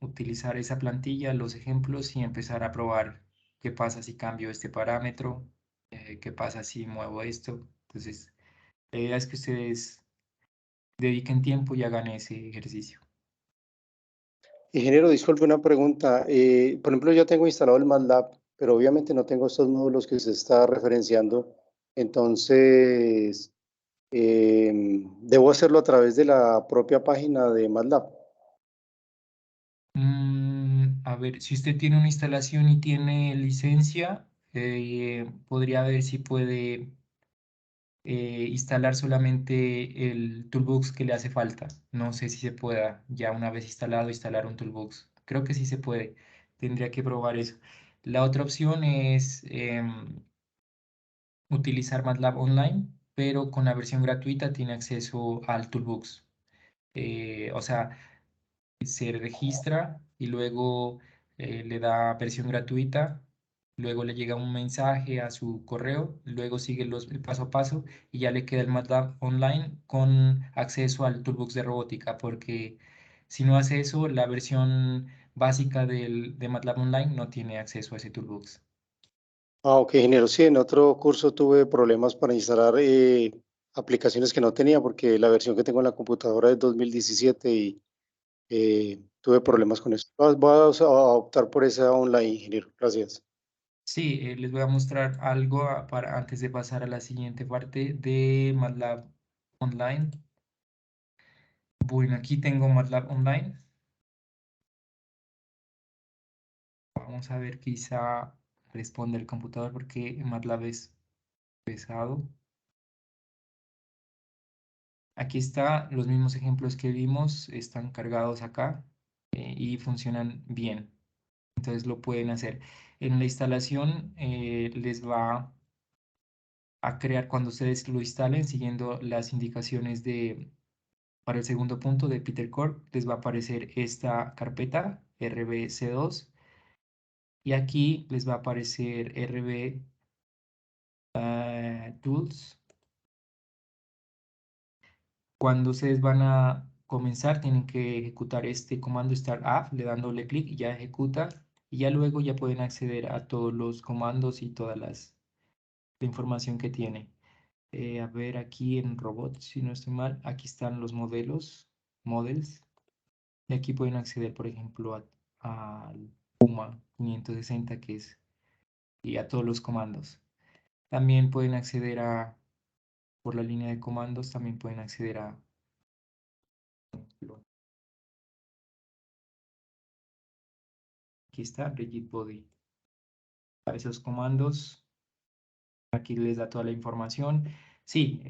utilizar esa plantilla, los ejemplos y empezar a probar qué pasa si cambio este parámetro, qué pasa si muevo esto. Entonces, la idea es que ustedes dediquen tiempo y hagan ese ejercicio.
Ingeniero, disculpe una pregunta. Por ejemplo, yo tengo instalado el MATLAB, pero obviamente no tengo estos módulos que se está referenciando. Entonces, ¿debo hacerlo a través de la propia página de MATLAB?
A ver, si usted tiene una instalación y tiene licencia, podría ver si puede instalar solamente el toolbox que le hace falta. No sé si se pueda, ya una vez instalado, instalar un toolbox. Creo que sí se puede. Tendría que probar eso. La otra opción es utilizar MATLAB Online, pero con la versión gratuita tiene acceso al toolbox. O sea, se registra y luego le da versión gratuita, luego le llega un mensaje a su correo, luego sigue el paso a paso y ya le queda el MATLAB online con acceso al Toolbox de robótica, porque si no hace eso, la versión básica de MATLAB online no tiene acceso a ese Toolbox.
Ah, ok, ingeniero. Sí, en otro curso tuve problemas para instalar aplicaciones que no tenía porque la versión que tengo en la computadora es 2017 y tuve problemas con eso. Voy a optar por esa online, ingeniero. Gracias.
Sí, les voy a mostrar algo para antes de pasar a la siguiente parte de MATLAB online. Bueno, aquí tengo MATLAB online. Vamos a ver, quizá responde el computador porque MATLAB es pesado. Aquí está, los mismos ejemplos que vimos están cargados acá y funcionan bien. Entonces lo pueden hacer. En la instalación les va a crear cuando ustedes lo instalen siguiendo las indicaciones para el segundo punto de Peter Corp, les va a aparecer esta carpeta RBC2 y aquí les va a aparecer RB Tools. Cuando ustedes van a comenzar, tienen que ejecutar este comando startup, le dan doble clic y ya ejecuta. Y ya luego ya pueden acceder a todos los comandos y toda la información que tiene. A ver, aquí en robots, si no estoy mal, aquí están los models, y aquí pueden acceder, por ejemplo, al Puma 560, que es, y a todos los comandos. También pueden acceder por la línea de comandos, también pueden acceder aquí está, Rigid Body. Para esos comandos, aquí les da toda la información. Sí,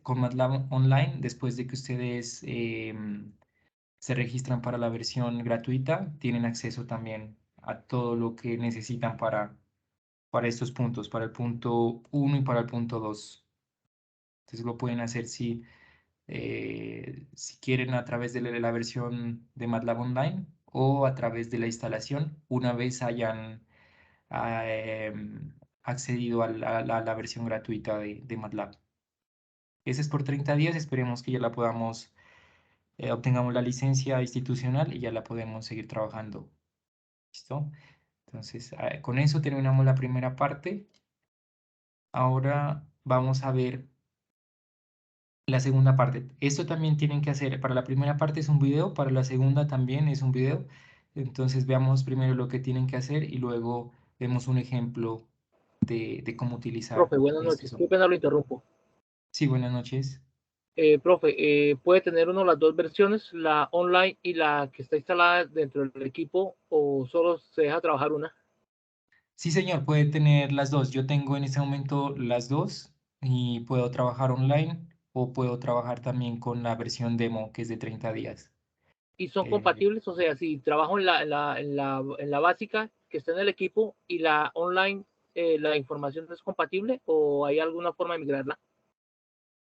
con MATLAB Online, después de que ustedes se registran para la versión gratuita, tienen acceso también a todo lo que necesitan para estos puntos, para el punto 1 y para el punto 2. Entonces lo pueden hacer si quieren a través de la versión de MATLAB Online o a través de la instalación, una vez hayan accedido a la versión gratuita de MATLAB. Ese es por 30 días, esperemos que ya la podamos, obtengamos la licencia institucional y ya la podemos seguir trabajando. ¿Listo? Entonces, con eso terminamos la primera parte. Ahora vamos a ver la segunda parte. Esto también tienen que hacer, para la primera parte es un video, para la segunda también es un video. Entonces veamos primero lo que tienen que hacer y luego vemos un ejemplo de cómo utilizar
Profe, buenas
este
noches. Qué
software.
pena lo interrumpo.
Sí, buenas noches.
Profe, ¿puede tener uno las dos versiones, la online y la que está instalada dentro del equipo, o solo se deja trabajar una?
Sí, señor, puede tener las dos. Yo tengo en este momento las dos y puedo trabajar online o puedo trabajar también con la versión demo que es de 30 días.
¿Y son
Eh,
compatibles? O sea, si trabajo en la básica que está en el equipo y la online, ¿la información es compatible o hay alguna forma de migrarla?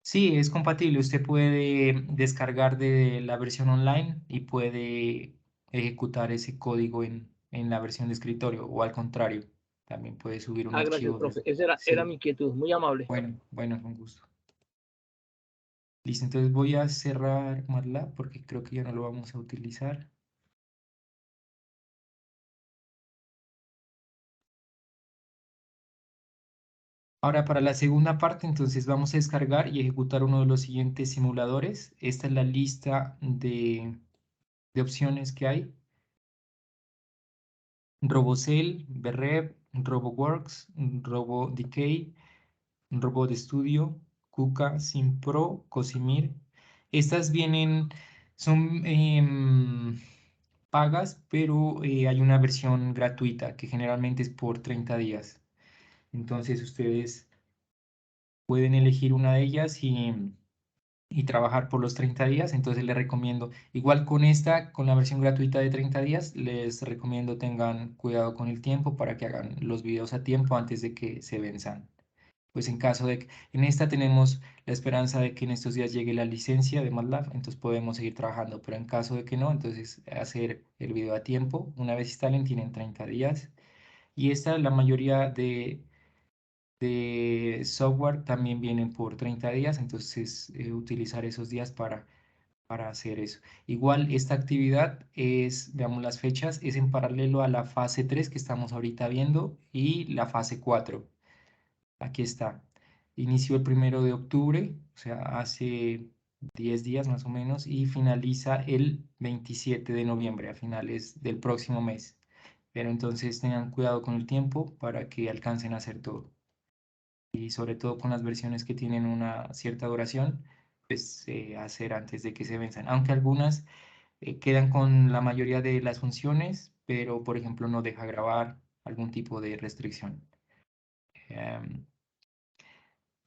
Sí, es compatible. Usted puede descargar de la versión online y puede ejecutar ese código en la versión de escritorio o al contrario, también puede subir un
Ah, gracias,
archivo
profe.
desde...
Esa era mi
Sí,
inquietud. Muy amable.
bueno, bueno, con gusto. Listo, entonces voy a cerrar MATLAB porque creo que ya no lo vamos a utilizar. Ahora para la segunda parte, entonces vamos a descargar y ejecutar uno de los siguientes simuladores. Esta es la lista de opciones que hay. RoboCell, BREV, RoboWorks, RoboDecay, Robot Studio, KUKA, SimPro, Cosimir. Estas son pagas, pero hay una versión gratuita que generalmente es por 30 días. Entonces ustedes pueden elegir una de ellas y trabajar por los 30 días. Entonces les recomiendo, igual con la versión gratuita de 30 días, les recomiendo tengan cuidado con el tiempo para que hagan los videos a tiempo antes de que se venzan. Pues en caso de que en esta tenemos la esperanza de que en estos días llegue la licencia de MATLAB, entonces podemos seguir trabajando, pero en caso de que no, entonces hacer el video a tiempo. Una vez instalen, tienen 30 días. Y esta, la mayoría de software también vienen por 30 días, entonces utilizar esos días para hacer eso. Igual esta actividad es, veamos las fechas, es en paralelo a la fase 3 que estamos ahorita viendo y la fase 4. Aquí está. Inició el 1 de octubre, o sea, hace 10 días más o menos, y finaliza el 27 de noviembre, a finales del próximo mes. Pero entonces tengan cuidado con el tiempo para que alcancen a hacer todo. Y sobre todo con las versiones que tienen una cierta duración, pues hacer antes de que se venzan. Aunque algunas quedan con la mayoría de las funciones, pero por ejemplo no deja grabar algún tipo de restricción. Em,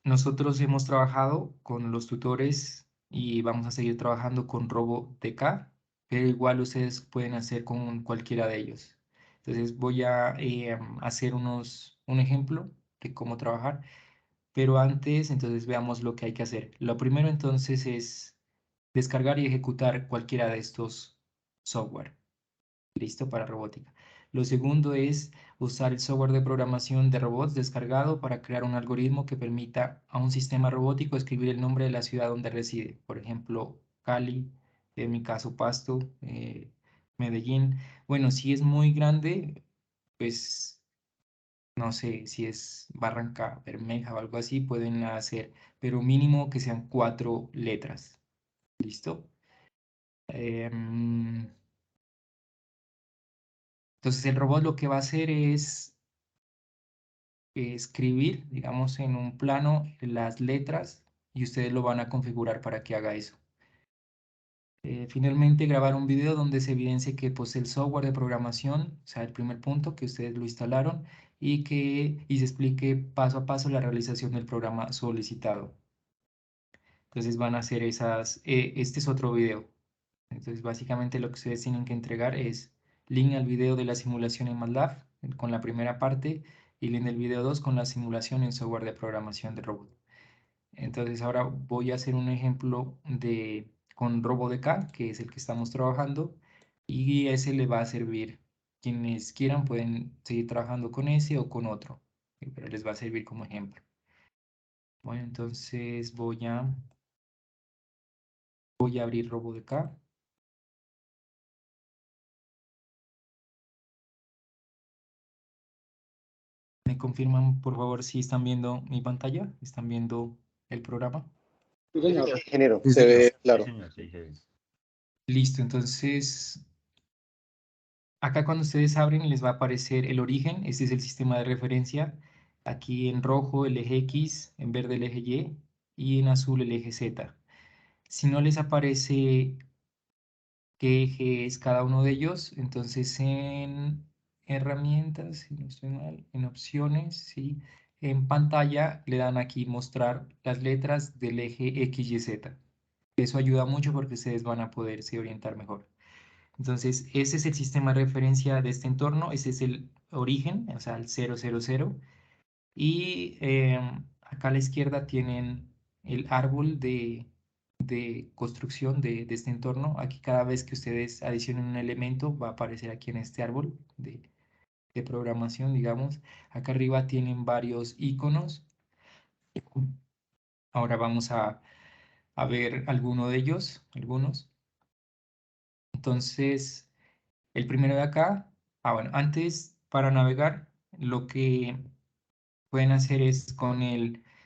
Nosotros hemos trabajado con los tutores y vamos a seguir trabajando con RoboDK, pero igual ustedes pueden hacer con cualquiera de ellos. Entonces voy a hacer un ejemplo de cómo trabajar, pero antes entonces veamos lo que hay que hacer. Lo primero entonces es descargar y ejecutar cualquiera de estos software. Listo para robótica. Lo segundo es usar el software de programación de robots descargado para crear un algoritmo que permita a un sistema robótico escribir el nombre de la ciudad donde reside. Por ejemplo, Cali, en mi caso Pasto, Medellín. Bueno, si es muy grande, pues no sé si es Barranca Bermeja o algo así, pueden hacer, pero mínimo que sean 4 letras. ¿Listo? Entonces el robot lo que va a hacer es escribir, digamos, en un plano las letras y ustedes lo van a configurar para que haga eso. Finalmente, grabar un video donde se evidencie que pues, el software de programación, o sea, el primer punto, que ustedes lo instalaron y se explique paso a paso la realización del programa solicitado. Entonces van a hacer este es otro video. Entonces básicamente lo que ustedes tienen que entregar es link al video de la simulación en MATLAB con la primera parte y link del video 2 con la simulación en software de programación de robot. Entonces ahora voy a hacer un ejemplo con RoboDK, que es el que estamos trabajando, y ese le va a servir. Quienes quieran pueden seguir trabajando con ese o con otro, pero les va a servir como ejemplo. Bueno, entonces voy a abrir RoboDK. ¿Me confirman, por favor, si están viendo mi pantalla? ¿Están viendo el programa?
Sí,
Sí,
señor.
señor.
Ingeniero,
Sí,
se
señor.
ve claro.
Sí, señor, sí, se ve.
Listo, entonces acá cuando ustedes abren les va a aparecer el origen, este es el sistema de referencia, aquí en rojo el eje X, en verde el eje Y y en azul el eje Z. Si no les aparece qué eje es cada uno de ellos, entonces en herramientas, si no estoy mal, en opciones, ¿sí? En pantalla le dan aquí mostrar las letras del eje X, Y, Z. Eso ayuda mucho porque ustedes van a poderse orientar mejor. Entonces, ese es el sistema de referencia de este entorno, ese es el origen, o sea, el 000. Y acá a la izquierda tienen el árbol de construcción de este entorno. Aquí cada vez que ustedes adicionen un elemento va a aparecer aquí en este árbol de programación, digamos. Acá arriba tienen varios iconos. Ahora vamos a ver alguno de ellos, algunos. Entonces, el primero de acá, bueno, antes para navegar, lo que pueden hacer es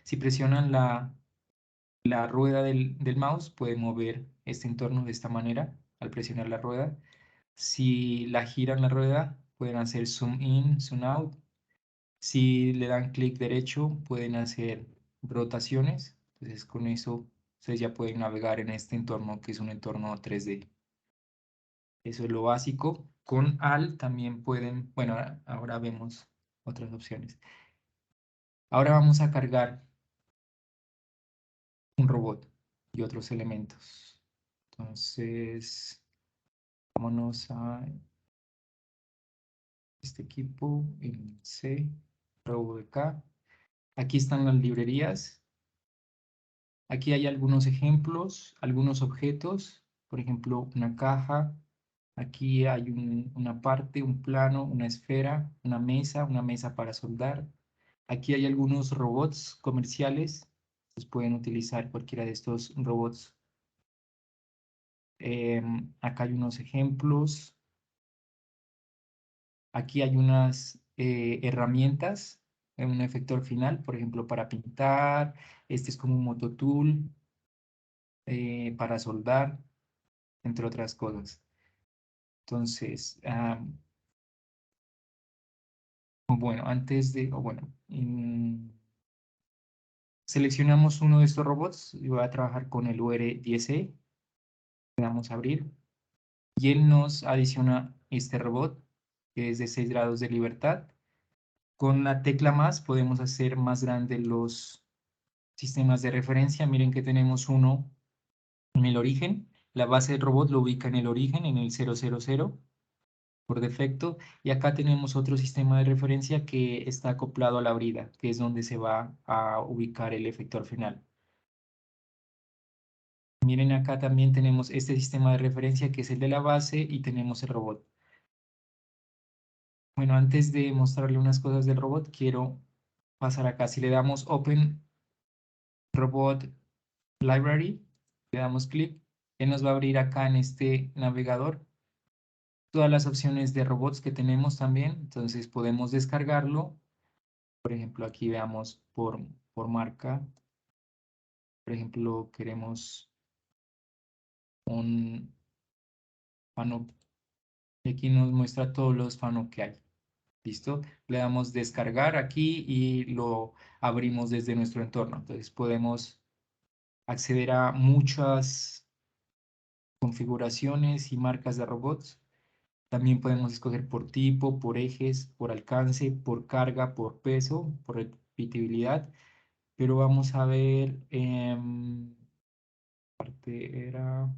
si presionan la rueda del mouse, pueden mover este entorno de esta manera al presionar la rueda. Si la giran la rueda, pueden hacer zoom in, zoom out. Si le dan clic derecho, pueden hacer rotaciones. Entonces, con eso, ustedes ya pueden navegar en este entorno que es un entorno 3D. Eso es lo básico. Con Alt también pueden, bueno, ahora vemos otras opciones. Ahora vamos a cargar un robot y otros elementos. Entonces, vámonos a este equipo en C, RoboDK. Aquí están las librerías. Aquí hay algunos ejemplos, algunos objetos. Por ejemplo, una caja. Aquí hay una parte, un plano, una esfera, una mesa para soldar. Aquí hay algunos robots comerciales. Ustedes pueden utilizar cualquiera de estos robots. Acá hay unos ejemplos. Aquí hay unas herramientas, un efector final, por ejemplo, para pintar. Este es como un mototool para soldar, entre otras cosas. Entonces, bueno, seleccionamos uno de estos robots y voy a trabajar con el UR10E. Le damos a abrir y él nos adiciona este robot que es de 6 grados de libertad. Con la tecla más podemos hacer más grandes los sistemas de referencia. Miren que tenemos uno en el origen. La base del robot lo ubica en el origen, en el 000 por defecto. Y acá tenemos otro sistema de referencia que está acoplado a la brida, que es donde se va a ubicar el efector final. Miren acá también tenemos este sistema de referencia que es el de la base y tenemos el robot. Bueno, antes de mostrarle unas cosas del robot, quiero pasar acá. Si le damos Open Robot Library, le damos clic, él nos va a abrir acá en este navegador todas las opciones de robots que tenemos también. Entonces podemos descargarlo Por ejemplo, aquí veamos por marca. Por ejemplo, queremos un fano. Y aquí nos muestra todos los fanos que hay. ¿Listo? Le damos descargar aquí y lo abrimos desde nuestro entorno. Entonces podemos acceder a muchas configuraciones y marcas de robots. También podemos escoger por tipo, por ejes, por alcance, por carga, por peso, por repetibilidad. Pero vamos a ver, parte era...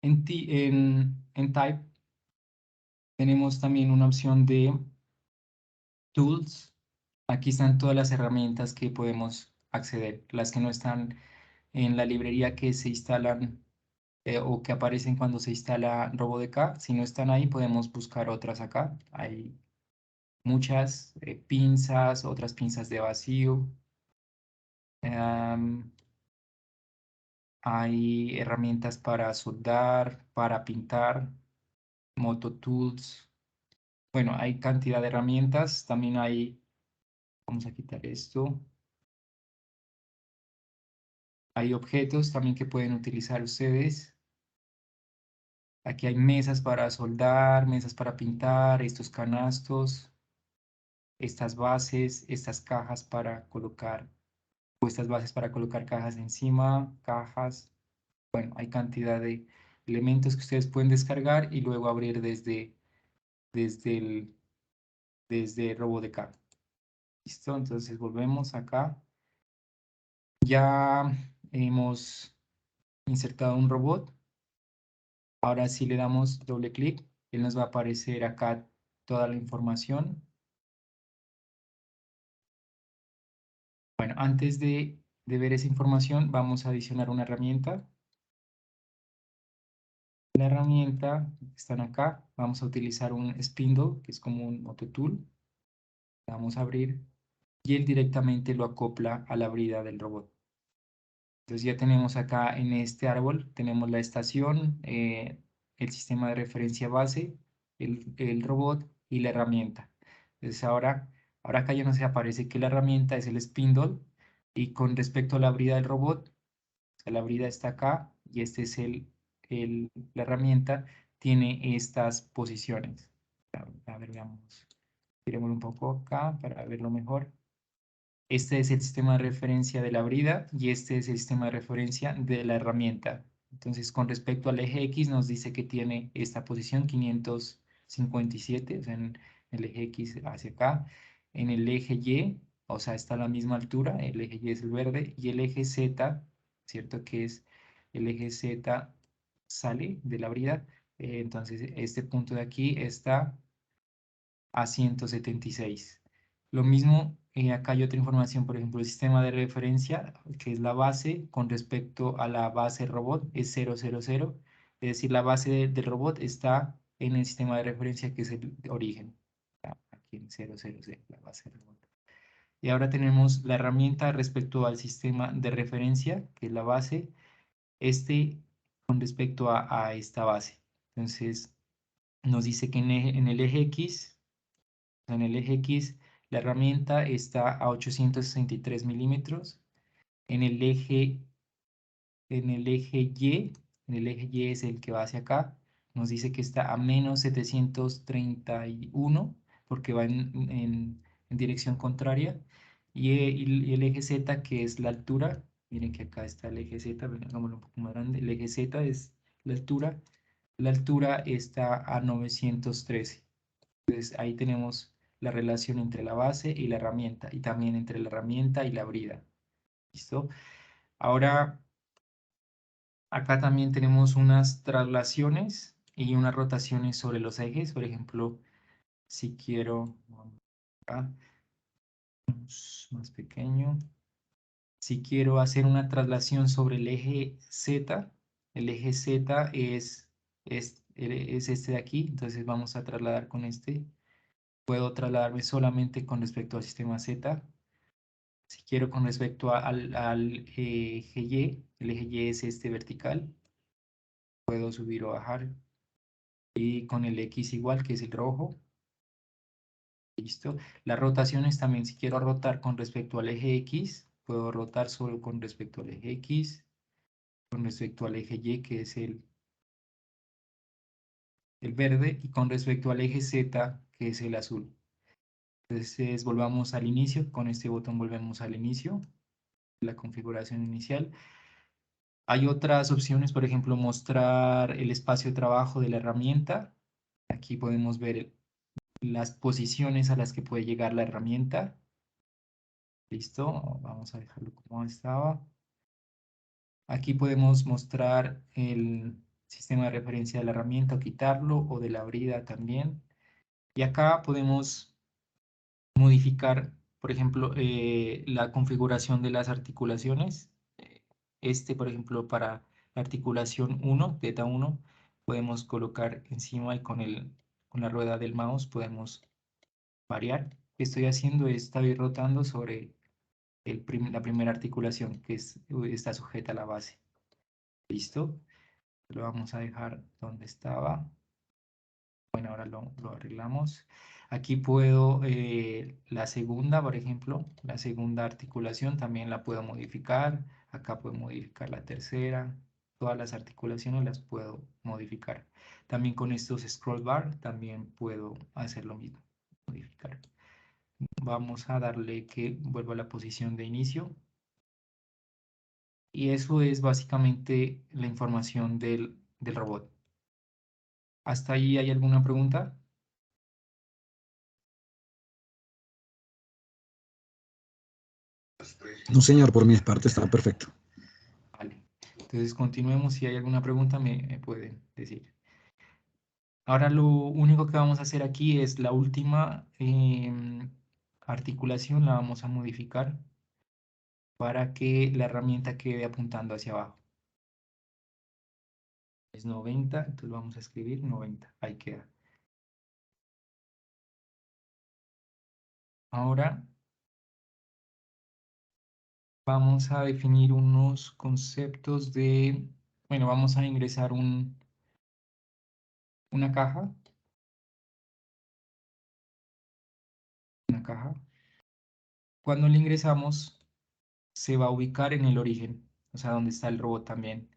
En Type tenemos también una opción de Tools. Aquí están todas las herramientas que podemos acceder, las que no están en la librería que se instalan o que aparecen cuando se instala RoboDK. Si no están ahí, podemos buscar otras acá. Hay muchas pinzas, otras pinzas de vacío. Hay herramientas para soldar, para pintar, Moto Tools. Bueno, hay cantidad de herramientas. También hay, vamos a quitar esto. Hay objetos también que pueden utilizar ustedes. Aquí hay mesas para soldar, mesas para pintar, estos canastos, estas bases, estas cajas para colocar, o estas bases para colocar cajas encima, cajas. Bueno, hay cantidad de elementos que ustedes pueden descargar y luego abrir desde desde RoboDK. ¿Listo? Entonces volvemos acá. Ya hemos insertado un robot. Ahora si le damos doble clic, él nos va a aparecer acá toda la información. Bueno, antes de ver esa información, vamos a adicionar una herramienta. La herramienta, están acá, vamos a utilizar un spindle, que es como un autotool. Le vamos a abrir y él directamente lo acopla a la brida del robot. Entonces ya tenemos acá en este árbol, tenemos la estación, el sistema de referencia base, el robot y la herramienta. Entonces ahora acá ya nos aparece que la herramienta es el spindle y con respecto a la brida del robot, o sea, la brida está acá y este es la herramienta, tiene estas posiciones. A ver, veamos. Tiremos un poco acá para verlo mejor. Este es el sistema de referencia de la brida y este es el sistema de referencia de la herramienta. Entonces, con respecto al eje X, nos dice que tiene esta posición 557, o sea, en el eje X hacia acá. En el eje Y, o sea, está a la misma altura, el eje Y es el verde, y el eje Z, ¿cierto? Que es el eje Z sale de la brida. Entonces, este punto de aquí está a 176. Lo mismo, acá hay otra información, por ejemplo, el sistema de referencia, que es la base con respecto a la base robot, es 000, es decir, la base del robot está en el sistema de referencia que es el origen. Aquí en 000, la base del robot. Y ahora tenemos la herramienta respecto al sistema de referencia, que es la base, con respecto a esta base. Entonces, nos dice que en el eje X, en el eje X, la herramienta está a 863 milímetros. En el eje, en el eje Y, en el eje Y es el que va hacia acá, nos dice que está a menos 731 porque va en dirección contraria. Y el eje Z, que es la altura, miren que acá está el eje Z, hagámoslo un poco más grande, el eje Z es la altura está a 913. Entonces ahí tenemos la relación entre la base y la herramienta y también entre la herramienta y la brida. ¿Listo? Ahora, acá también tenemos unas traslaciones y unas rotaciones sobre los ejes. Por ejemplo, si quiero, acá, más pequeño. Si quiero hacer una traslación sobre el eje Z es este de aquí, entonces vamos a trasladar con este. Puedo trasladarme solamente con respecto al sistema Z. Si quiero con respecto al eje Y, el eje Y es este vertical, puedo subir o bajar. Y con el X igual, que es el rojo. Listo. Las rotaciones también, si quiero rotar con respecto al eje X, puedo rotar solo con respecto al eje X, con respecto al eje Y, que es el verde, y con respecto al eje Z, que es el azul. Entonces volvamos al inicio, con este botón volvemos al inicio, la configuración inicial. Hay otras opciones, por ejemplo, mostrar el espacio de trabajo de la herramienta. Aquí podemos ver las posiciones a las que puede llegar la herramienta. Listo, vamos a dejarlo como estaba. Aquí podemos mostrar el sistema de referencia de la herramienta o quitarlo, o de la brida también. Y acá podemos modificar, por ejemplo, la configuración de las articulaciones. Por ejemplo, para la articulación 1, beta 1, podemos colocar encima y con la rueda del mouse podemos variar. Lo que estoy haciendo es estar rotando sobre la primera articulación que está sujeta a la base. ¿Listo? Lo vamos a dejar donde estaba. Bueno, ahora lo arreglamos. Aquí puedo, la segunda, por ejemplo, la segunda articulación también la puedo modificar. Acá puedo modificar la tercera. Todas las articulaciones las puedo modificar. También con estos scroll bar también puedo hacer lo mismo, modificar. Vamos a darle que vuelva a la posición de inicio. Y eso es básicamente la información del robot. ¿Hasta ahí hay alguna pregunta?
No, señor, por mi parte está perfecto.
Vale. Entonces continuemos. Si hay alguna pregunta me pueden decir. Ahora lo único que vamos a hacer aquí es la última articulación. La vamos a modificar para que la herramienta quede apuntando hacia abajo. Es 90, entonces vamos a escribir 90. Ahí queda. Ahora vamos a definir unos conceptos de, bueno, vamos a ingresar una caja. Una caja. Cuando la ingresamos, se va a ubicar en el origen, o sea, donde está el robot también.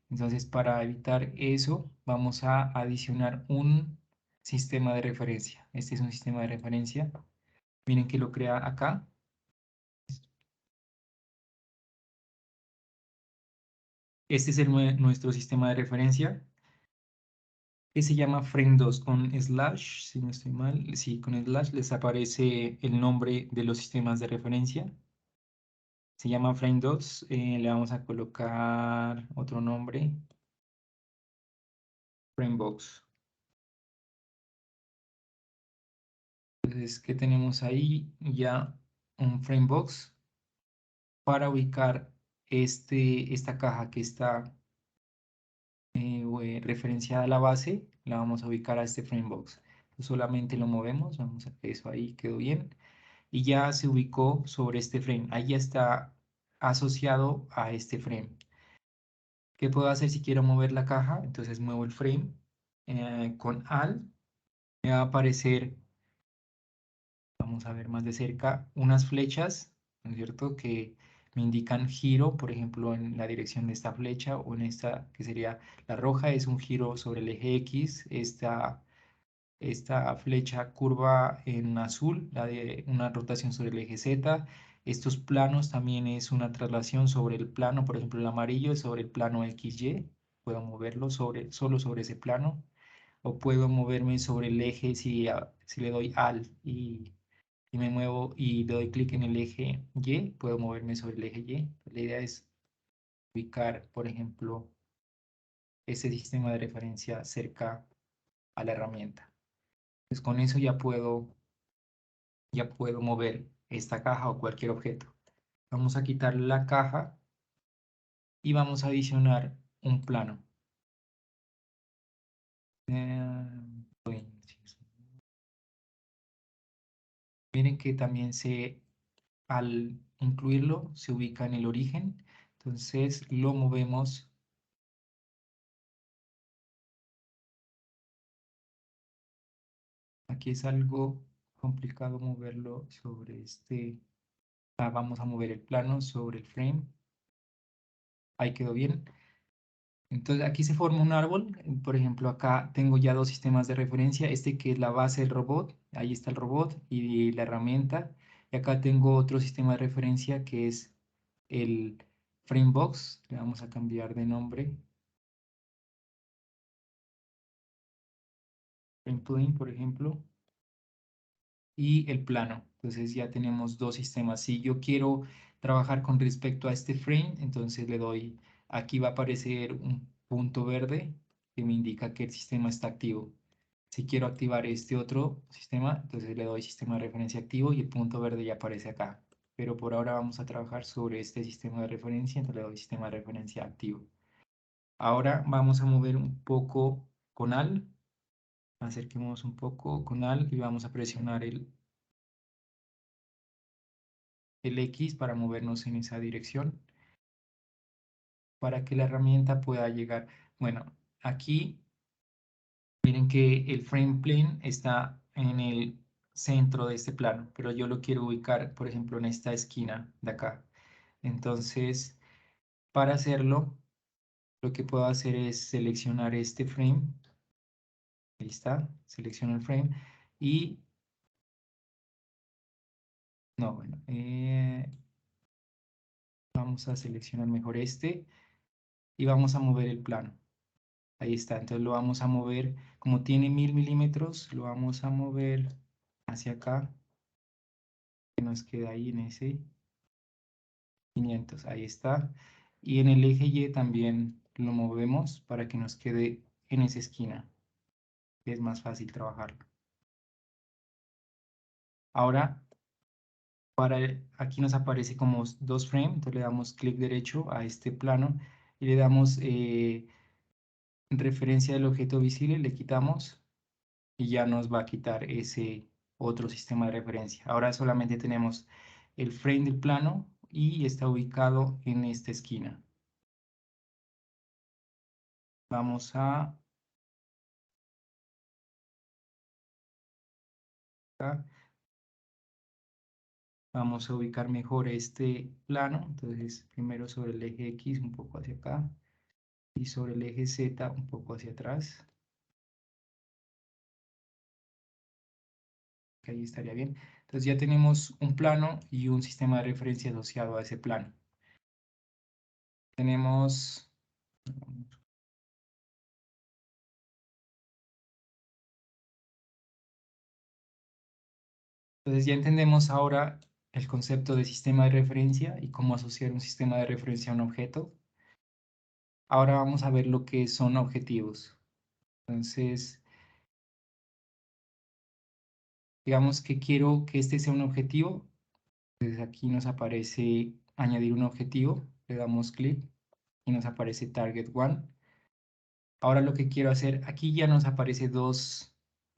Entonces, para evitar eso, vamos a adicionar un sistema de referencia. Este es un sistema de referencia. Miren que lo crea acá. Este es nuestro sistema de referencia, que se llama frame2 con slash, si no estoy mal. Sí, con slash les aparece el nombre de los sistemas de referencia. Se llama frame2. Le vamos a colocar otro nombre. Framebox. Entonces, ¿qué tenemos ahí? Ya un Framebox para ubicar esta caja que está referenciada a la base. La vamos a ubicar a este Framebox. Solamente lo movemos, vamos a que eso ahí quedó bien. Y ya se ubicó sobre este frame. Ahí ya está asociado a este frame. ¿Qué puedo hacer si quiero mover la caja? Entonces muevo el frame con Alt. Me va a aparecer, vamos a ver más de cerca, unas flechas, ¿no es cierto?, que me indican giro, por ejemplo, en la dirección de esta flecha, o en esta que sería la roja, es un giro sobre el eje X. Esta flecha curva en azul, la de una rotación sobre el eje Z. Estos planos también es una traslación sobre el plano, por ejemplo, el amarillo es sobre el plano XY. Puedo moverlo solo sobre ese plano, o puedo moverme sobre el eje si le doy Alt y me muevo y le doy clic en el eje Y, puedo moverme sobre el eje Y. La idea es ubicar, por ejemplo, ese sistema de referencia cerca a la herramienta. Pues con eso ya puedo mover esta caja o cualquier objeto. Vamos a quitar la caja y vamos a adicionar un plano. Miren que también se al incluirlo se ubica en el origen, entonces lo movemos. Aquí es algo complicado moverlo sobre este. Vamos a mover el plano sobre el frame. Ahí quedó bien. Entonces aquí se forma un árbol. Por ejemplo, acá tengo ya dos sistemas de referencia. Este que es la base del robot. Ahí está el robot y la herramienta. Y acá tengo otro sistema de referencia que es el Framebox. Le vamos a cambiar de nombre. FramePlane, por ejemplo. Y el plano. Entonces ya tenemos dos sistemas. Si yo quiero trabajar con respecto a este frame, entonces le doy, aquí va a aparecer un punto verde que me indica que el sistema está activo. Si quiero activar este otro sistema, entonces le doy sistema de referencia activo y el punto verde ya aparece acá. Pero por ahora vamos a trabajar sobre este sistema de referencia, entonces le doy sistema de referencia activo. Ahora vamos a mover un poco con AL. Acerquemos un poco con AL y vamos a presionar el X para movernos en esa dirección, para que la herramienta pueda llegar. Bueno, aquí miren que el frame plane está en el centro de este plano, pero yo lo quiero ubicar, por ejemplo, en esta esquina de acá. Entonces, para hacerlo, lo que puedo hacer es seleccionar este frame. Ahí está, selecciono el frame y no, bueno, vamos a seleccionar mejor este y vamos a mover el plano. Ahí está, entonces lo vamos a mover, como tiene 1000 milímetros, lo vamos a mover hacia acá, que nos queda ahí en ese 500, ahí está. Y en el eje Y también lo movemos para que nos quede en esa esquina, que es más fácil trabajarlo. Ahora, aquí nos aparece como dos frames, entonces le damos clic derecho a este plano y le damos referencia del objeto visible, le quitamos y ya nos va a quitar ese otro sistema de referencia. Ahora solamente tenemos el frame del plano y está ubicado en esta esquina. Vamos a acá. Vamos a ubicar mejor este plano. Entonces, primero sobre el eje X, un poco hacia acá, y sobre el eje Z, un poco hacia atrás. Que ahí estaría bien. Entonces ya tenemos un plano y un sistema de referencia asociado a ese plano. Tenemos Entonces ya entendemos ahora el concepto de sistema de referencia y cómo asociar un sistema de referencia a un objeto. Ahora vamos a ver lo que son objetivos. Entonces, digamos que quiero que este sea un objetivo. Entonces aquí nos aparece añadir un objetivo. Le damos clic y nos aparece Target One. Ahora lo que quiero hacer, aquí ya nos aparece dos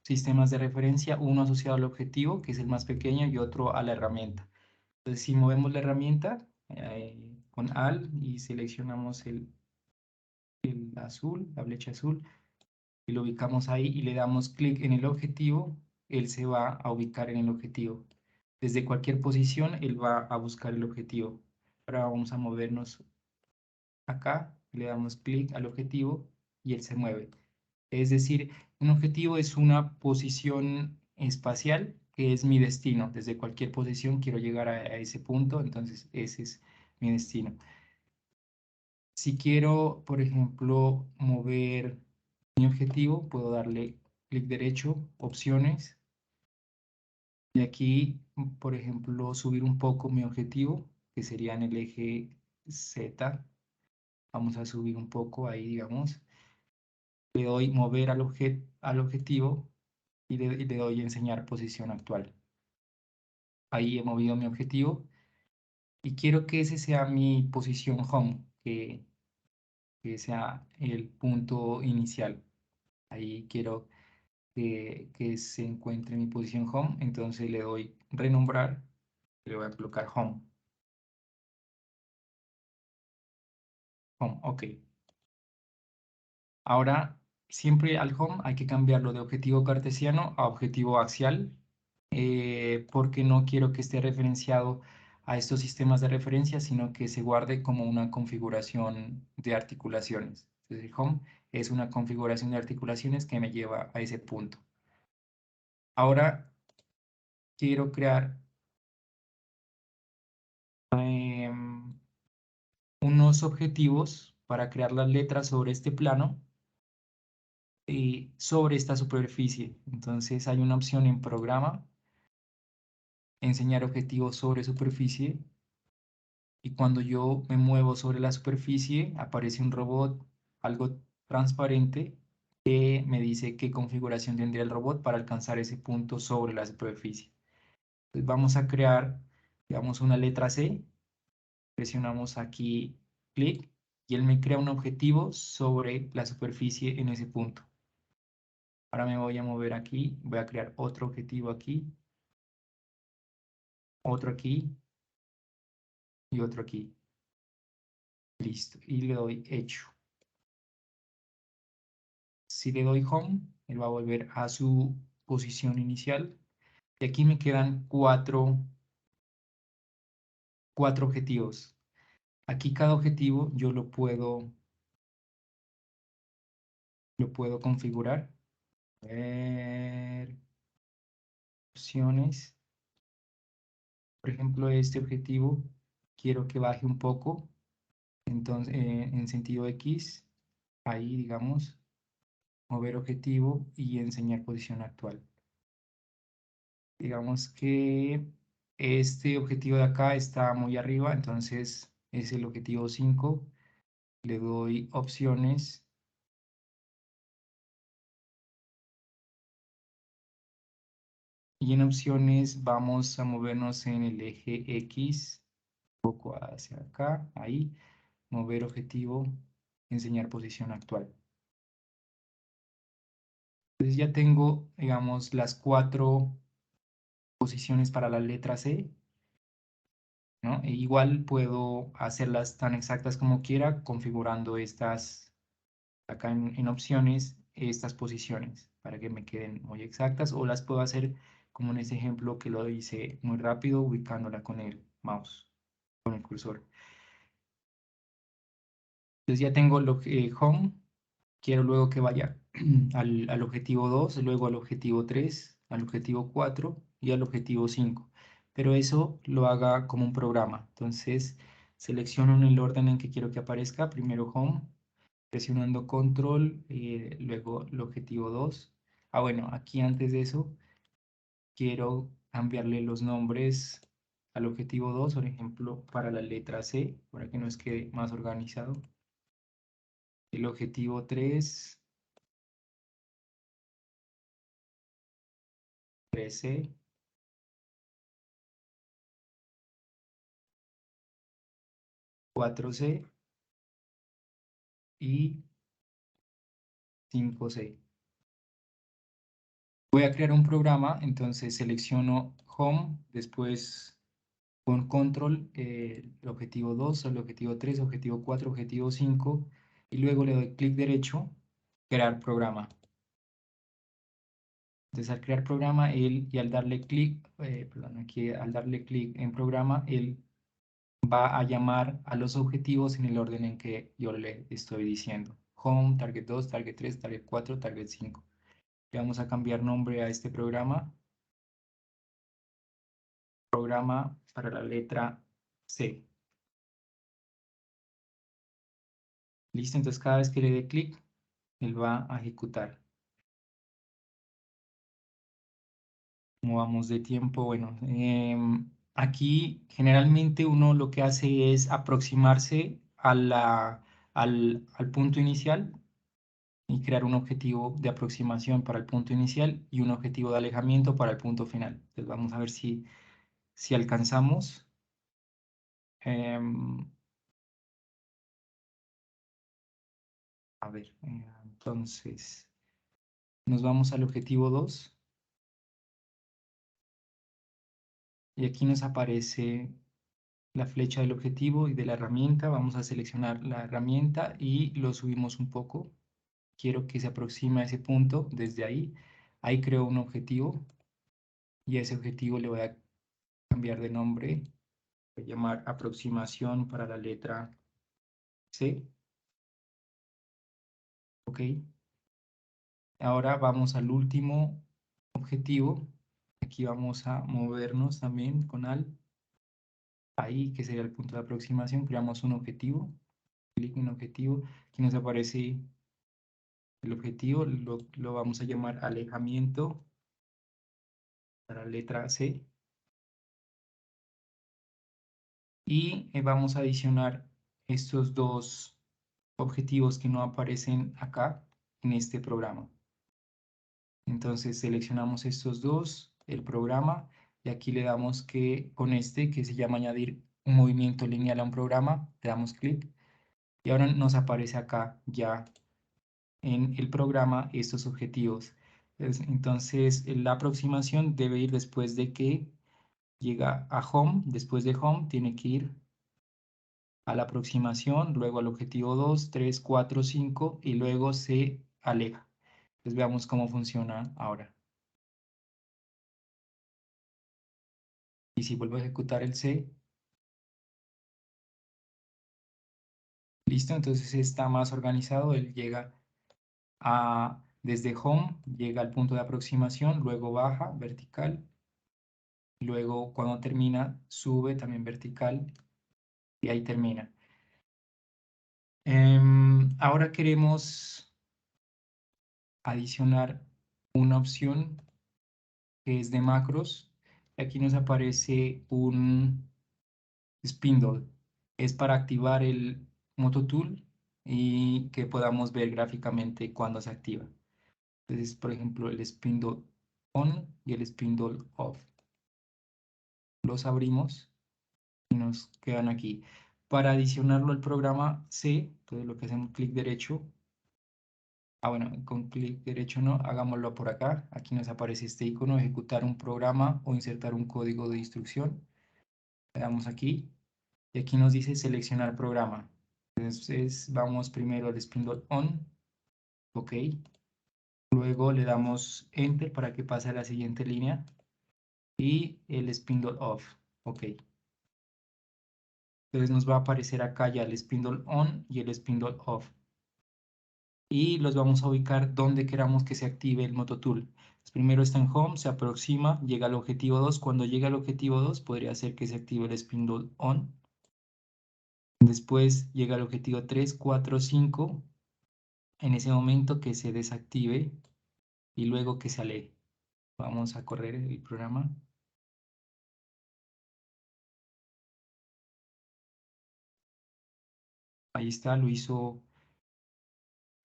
sistemas de referencia, uno asociado al objetivo, que es el más pequeño, y otro a la herramienta. Entonces, si movemos la herramienta con AL y seleccionamos el azul, la flecha azul, y lo ubicamos ahí y le damos clic en el objetivo, él se va a ubicar en el objetivo. Desde cualquier posición, él va a buscar el objetivo. Ahora vamos a movernos acá, le damos clic al objetivo y él se mueve. Es decir, un objetivo es una posición espacial que es mi destino. Desde cualquier posición quiero llegar a ese punto, entonces ese es mi destino. Si quiero, por ejemplo, mover mi objetivo, puedo darle clic derecho, opciones, y aquí, por ejemplo, subir un poco mi objetivo, que sería en el eje Z. Vamos a subir un poco ahí, digamos. Le doy mover al objetivo y le doy enseñar posición actual. Ahí he movido mi objetivo y quiero que ese sea mi posición home, que sea el punto inicial. Ahí quiero que se encuentre mi posición home, entonces le doy renombrar Le voy a colocar home. Home, ok. Ahora, siempre al home hay que cambiarlo de objetivo cartesiano a objetivo axial, porque no quiero que esté referenciado a estos sistemas de referencia, sino que se guarde como una configuración de articulaciones. Entonces, el home es una configuración de articulaciones que me lleva a ese punto. Ahora, quiero crear unos objetivos para crear las letras sobre este plano y sobre esta superficie. Entonces hay una opción en programa, enseñar objetivos sobre superficie, y cuando yo me muevo sobre la superficie aparece un robot, algo transparente, que me dice qué configuración tendría el robot para alcanzar ese punto sobre la superficie. Entonces vamos a crear, digamos, una letra C, presionamos aquí clic y él me crea un objetivo sobre la superficie en ese punto. Ahora me voy a mover aquí, voy a crear otro objetivo aquí, otro aquí y otro aquí. Listo, y le doy hecho. Si le doy home, él va a volver a su posición inicial. Y aquí me quedan cuatro objetivos. Aquí cada objetivo yo lo puedo configurar. A ver, opciones. Por ejemplo, este objetivo quiero que baje un poco. Entonces, en sentido X, ahí digamos, mover objetivo y enseñar posición actual. Digamos que este objetivo de acá está muy arriba, entonces es el objetivo 5. Le doy opciones y en opciones vamos a movernos en el eje X, un poco hacia acá, ahí, mover objetivo, enseñar posición actual. Entonces ya tengo, digamos, las 4 posiciones para la letra C, ¿no? E igual puedo hacerlas tan exactas como quiera, configurando estas, acá en opciones, estas posiciones, para que me queden muy exactas, o las puedo hacer como en ese ejemplo que lo hice muy rápido, ubicándola con el mouse, con el cursor. Entonces ya tengo home, quiero luego que vaya al objetivo 2, luego al objetivo 3, al objetivo 4 y al objetivo 5. Pero eso lo haga como un programa. Entonces selecciono en el orden en que quiero que aparezca. Primero home, presionando control, luego el objetivo 2. Ah, bueno, aquí antes de eso quiero cambiarle los nombres al objetivo 2, por ejemplo, para la letra C, para que nos quede más organizado. El objetivo 3, 3C, 4C y 5C. Voy a crear un programa, entonces selecciono Home, después con Control el objetivo 2, el objetivo 3, objetivo 4, objetivo 5 y luego le doy clic derecho, crear programa. Entonces al crear programa, y al darle clic, perdón, aquí al darle clic en programa, él va a llamar a los objetivos en el orden en que yo le estoy diciendo. Home, Target 2, Target 3, Target 4, Target 5. Le vamos a cambiar nombre a este programa. Programa para la letra C. Listo, entonces cada vez que le dé clic, él va a ejecutar. ¿Cómo vamos de tiempo? Bueno, aquí generalmente uno lo que hace es aproximarse al punto inicial y crear un objetivo de aproximación para el punto inicial y un objetivo de alejamiento para el punto final. Entonces vamos a ver si alcanzamos. A ver, entonces nos vamos al objetivo 2. Y aquí nos aparece la flecha del objetivo y de la herramienta. Vamos a seleccionar la herramienta y lo subimos un poco. Quiero que se aproxime a ese punto desde ahí. Ahí creo un objetivo y a ese objetivo le voy a cambiar de nombre. Voy a llamar aproximación para la letra C. Ok. Ahora vamos al último objetivo. Aquí vamos a movernos también con al. Ahí, que sería el punto de aproximación. Creamos un objetivo. Clic en objetivo. Aquí nos aparece el objetivo. Lo vamos a llamar alejamiento para la letra C. Y vamos a adicionar estos dos objetivos que no aparecen acá en este programa. Entonces seleccionamos estos dos, el programa, y aquí le damos que con este que se llama añadir un movimiento lineal a un programa, le damos clic y ahora nos aparece acá ya en el programa estos objetivos. Entonces la aproximación debe ir después de que llega a home, después de home tiene que ir a la aproximación, luego al objetivo 2, 3, 4, 5 y luego se aleja. Entonces veamos cómo funciona ahora. Y si vuelvo a ejecutar el C, listo, entonces está más organizado. Él llega desde home, llega al punto de aproximación, luego baja vertical, luego cuando termina sube también vertical y ahí termina. Ahora queremos adicionar una opción que es de macros. Aquí nos aparece un spindle. Es para activar el Mototool y que podamos ver gráficamente cuando se activa. Entonces, por ejemplo, el spindle on y el spindle off. Los abrimos y nos quedan aquí. Para adicionarlo al programa C, entonces lo que hacemos clic derecho. Bueno, con clic derecho no, hagámoslo por acá. Aquí nos aparece este icono, ejecutar un programa o insertar un código de instrucción. Le damos aquí y aquí nos dice seleccionar programa. Entonces vamos primero al spindle on, ok. Luego le damos enter para que pase a la siguiente línea y el spindle off, ok. Entonces nos va a aparecer acá ya el spindle on y el spindle off. Y los vamos a ubicar donde queramos que se active el Mototool. Primero está en home, se aproxima, llega al objetivo 2. Cuando llega al objetivo 2 podría ser que se active el spindle on. Después llega al objetivo 3, 4, 5. En ese momento que se desactive y luego que se aleje. Vamos a correr el programa. Ahí está, lo hizo.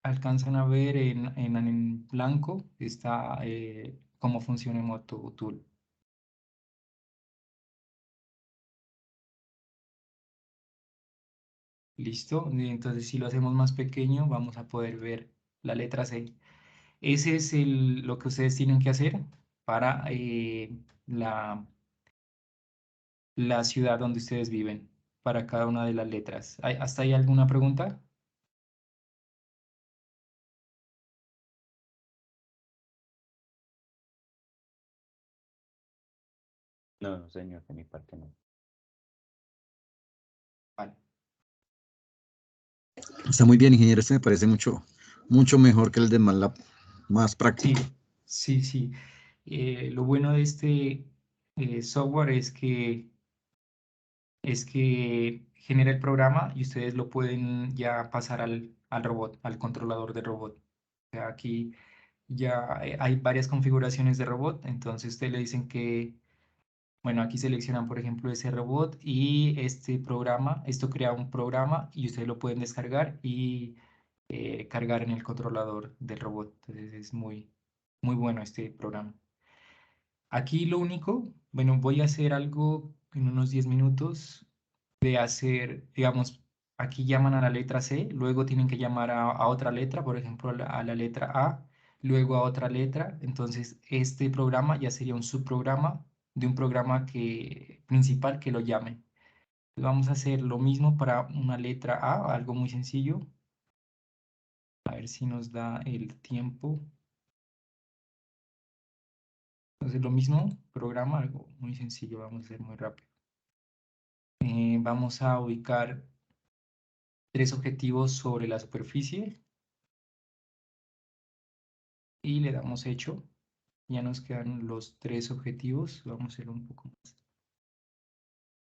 Alcanzan a ver en blanco, está cómo funciona el Mototool. ¿Listo? Y entonces si lo hacemos más pequeño vamos a poder ver la letra C. Ese es lo que ustedes tienen que hacer para la ciudad donde ustedes viven, para cada una de las letras. ¿Hasta ahí alguna pregunta?
No, señor, de mi parte no.
Vale.
Está muy bien, ingeniero. Este me parece mucho, mucho mejor que el de MATLAB, más práctico.
Sí. Lo bueno de este software es que genera el programa y ustedes lo pueden ya pasar al robot, al controlador de robot. O sea, aquí ya hay varias configuraciones de robot, entonces ustedes le dicen que, bueno, aquí seleccionan, por ejemplo, ese robot y este programa, esto crea un programa y ustedes lo pueden descargar y cargar en el controlador del robot. Entonces es muy bueno este programa. Aquí lo único, bueno, voy a hacer algo en unos 10 minutos de hacer, digamos, aquí llaman a la letra C, luego tienen que llamar a otra letra, por ejemplo, a la letra A, luego a otra letra. Entonces, este programa ya sería un subprograma de un programa principal que lo llame. Vamos a hacer lo mismo para una letra A, algo muy sencillo. A ver si nos da el tiempo. Entonces lo mismo, programa, algo muy sencillo, vamos a hacer muy rápido. Vamos a ubicar 3 objetivos sobre la superficie. Y le damos hecho. Ya nos quedan los 3 objetivos. Vamos a hacerlo un poco más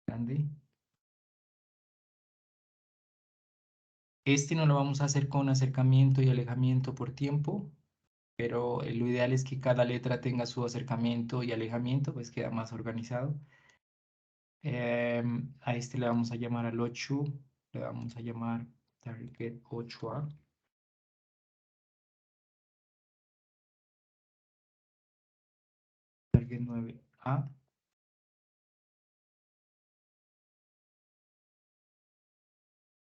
grande. Este no lo vamos a hacer con acercamiento y alejamiento por tiempo, pero lo ideal es que cada letra tenga su acercamiento y alejamiento, pues queda más organizado. A este le vamos a llamar al 8, le vamos a llamar target 8A. Target 9A.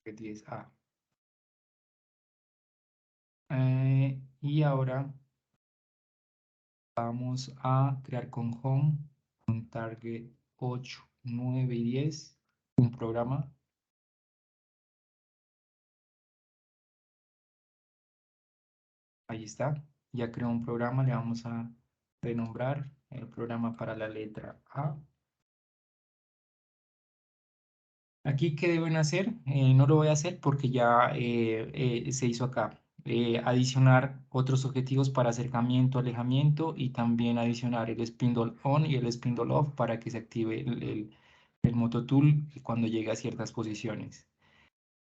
Target 10A. Y ahora vamos a crear con Home, con Target 8, 9 y 10, un programa. Ahí está. Ya creó un programa, le vamos a renombrar el programa para la letra A. Aquí, ¿qué deben hacer? No lo voy a hacer porque ya se hizo acá. Adicionar otros objetivos para acercamiento, alejamiento y también adicionar el spindle on y el spindle off para que se active el Moto Tool cuando llegue a ciertas posiciones.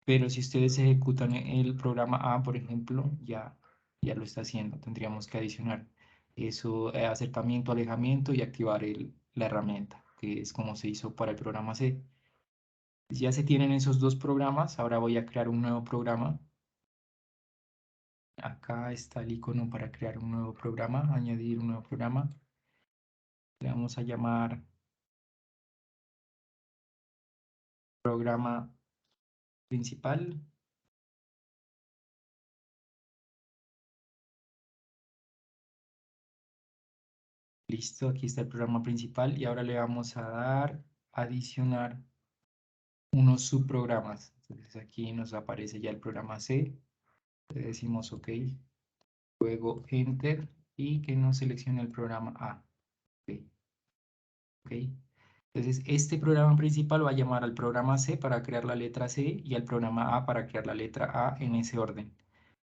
Pero si ustedes ejecutan el programa A, por ejemplo, ya lo está haciendo. Tendríamos que adicionar eso, acercamiento, alejamiento y activar la herramienta, que es como se hizo para el programa C. Ya se tienen esos 2 programas, ahora voy a crear un nuevo programa. Acá está el icono para crear un nuevo programa, añadir un nuevo programa. Le vamos a llamar programa principal. Listo, aquí está el programa principal y ahora le vamos a dar adicionar unos subprogramas. Entonces aquí nos aparece ya el programa C. Le decimos OK. Luego Enter y que nos seleccione el programa A. OK. OK. Entonces este programa principal va a llamar al programa C para crear la letra C y al programa A para crear la letra A en ese orden.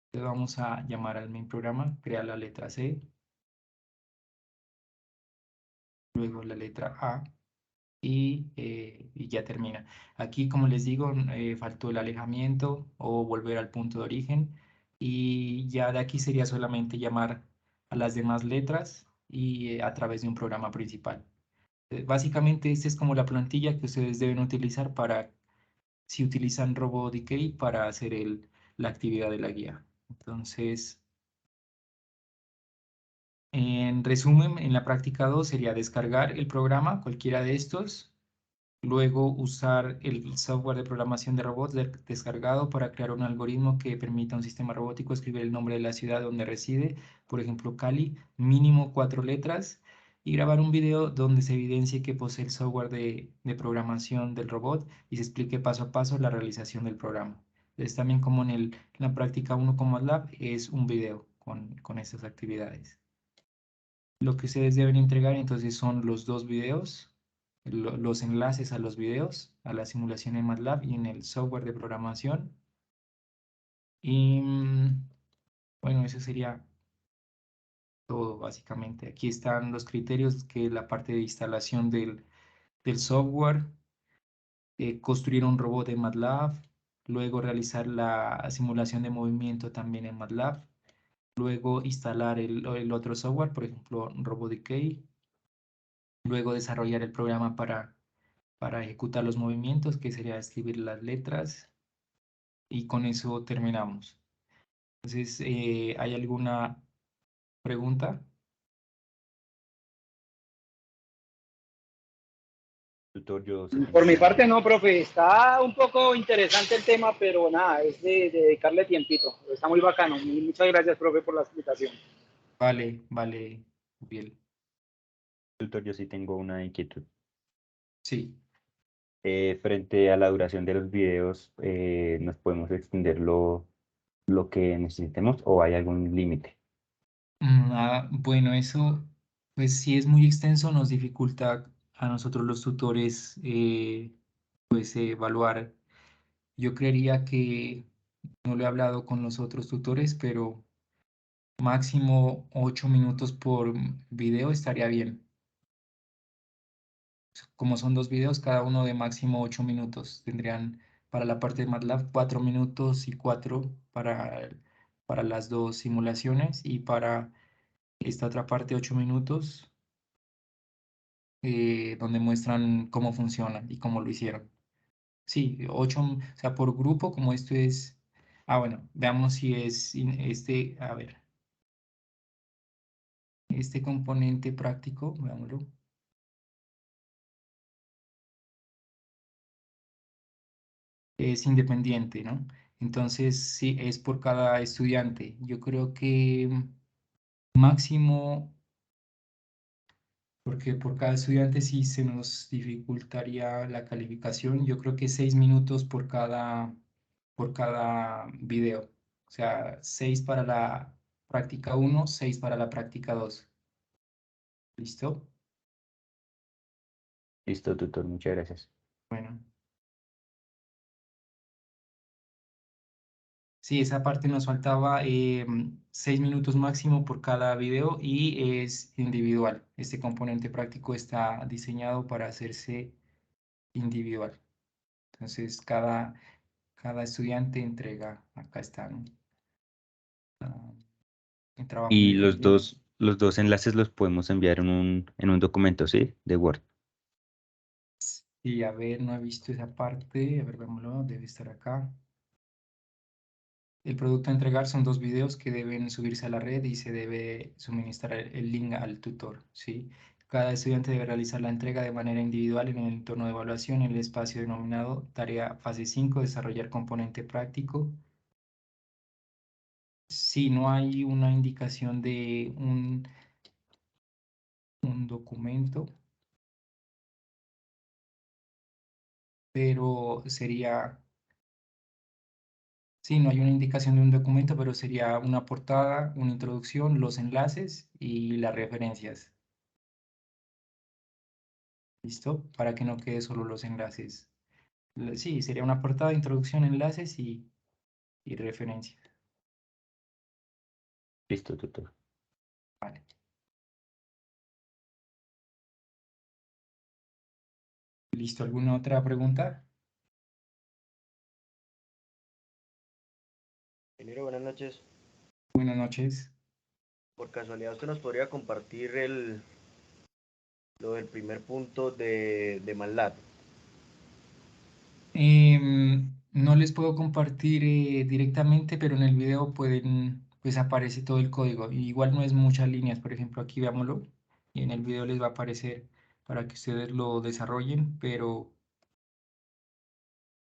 Entonces vamos a llamar al main programa, crear la letra C. Luego la letra A. Y ya termina. Aquí, como les digo, faltó el alejamiento o volver al punto de origen y ya de aquí sería solamente llamar a las demás letras y a través de un programa principal. Básicamente, esta es como la plantilla que ustedes deben utilizar para, si utilizan RoboDK para hacer la actividad de la guía. Entonces, en resumen, en la práctica 2 sería descargar el programa, cualquiera de estos. Luego usar el software de programación de robots descargado para crear un algoritmo que permita a un sistema robótico escribir el nombre de la ciudad donde reside, por ejemplo Cali, mínimo 4 letras, y grabar un video donde se evidencie que posee el software de programación del robot y se explique paso a paso la realización del programa. Entonces también como en la práctica 1 con MATLAB es un video con estas actividades. Lo que ustedes deben entregar entonces son los 2 videos, los enlaces a los videos, a la simulación en MATLAB y en el software de programación. Y bueno, eso sería todo básicamente. Aquí están los criterios, que es la parte de instalación del software, construir un robot en MATLAB, luego realizar la simulación de movimiento también en MATLAB, luego instalar el otro software, por ejemplo RoboDK, luego desarrollar el programa para ejecutar los movimientos, que sería escribir las letras, y con eso terminamos. Entonces, ¿hay alguna pregunta?
Tutor, yo
Por mi parte no, profe, está un poco interesante el tema, pero nada, es de dedicarle tiempito. Está muy bacano. Muchas gracias, profe, por la explicación.
Vale, vale, bien.
Tutor, yo sí tengo una inquietud.
Sí.
Frente a la duración de los videos, ¿nos podemos extender lo que necesitemos o hay algún límite?
Bueno, eso, pues si es muy extenso, nos dificulta a nosotros los tutores, pues evaluar. Yo creería que no lo he hablado con los otros tutores, pero máximo 8 minutos por video estaría bien. Como son 2 videos, cada uno de máximo 8 minutos. Tendrían para la parte de MATLAB 4 minutos y 4 para las dos simulaciones y para esta otra parte 8 minutos, donde muestran cómo funciona y cómo lo hicieron. Sí, 8, o sea, por grupo, como esto es... Ah, bueno, veamos si es a ver, este componente práctico, veámoslo. Es independiente, ¿no? Entonces, sí, es por cada estudiante. Yo creo que máximo, porque por cada estudiante sí se nos dificultaría la calificación. Yo creo que 6 minutos por cada video. O sea, 6 para la práctica 1, 6 para la práctica 2. ¿Listo?
Listo, tutor, muchas gracias.
Bueno. Sí, esa parte nos faltaba 6 minutos máximo por cada video y es individual. Este componente práctico está diseñado para hacerse individual. Entonces, cada estudiante entrega, acá está, ¿no? Ah, el trabajo
Y
independiente.
los dos enlaces los podemos enviar en un documento, ¿sí? De Word.
Y a ver, no he visto esa parte. A ver, veámoslo, debe estar acá. El producto a entregar son 2 videos que deben subirse a la red y se debe suministrar el link al tutor, ¿sí? Cada estudiante debe realizar la entrega de manera individual en el entorno de evaluación en el espacio denominado Tarea Fase 5, desarrollar componente práctico. Si no hay una indicación de un documento, pero sería, sí, no hay una indicación de un documento, pero sería una portada, una introducción, los enlaces y las referencias. ¿Listo? Para que no quede solo los enlaces. Sí, sería una portada, introducción, enlaces y referencias.
Listo, tutor.
Vale. ¿Listo? ¿Alguna otra pregunta?
Ingeniero, buenas noches.
Buenas noches.
Por casualidad, ¿usted nos podría compartir lo del primer punto de MATLAB?
No les puedo compartir directamente, pero en el video pues aparece todo el código. Igual no es muchas líneas, por ejemplo, aquí veámoslo. Y en el video les va a aparecer para que ustedes lo desarrollen, pero...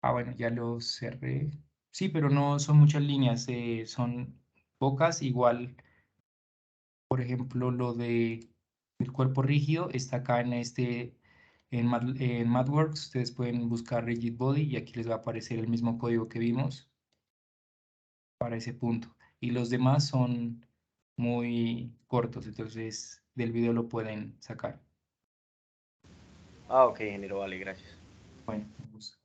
Ah, bueno, ya lo cerré. Sí, pero no son muchas líneas, son pocas. Igual, por ejemplo, lo de el cuerpo rígido está acá en MathWorks. Ustedes pueden buscar Rigid Body y aquí les va a aparecer el mismo código que vimos para ese punto. Y los demás son muy cortos, entonces del video lo pueden sacar.
Ah, ok, ingeniero, vale, gracias.
Bueno, me gusta.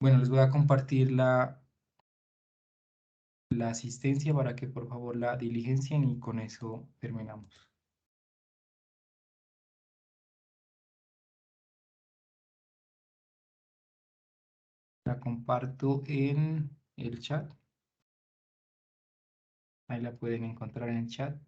Bueno, les voy a compartir la asistencia para que por favor la diligencien y con eso terminamos. La comparto en el chat. Ahí la pueden encontrar en el chat.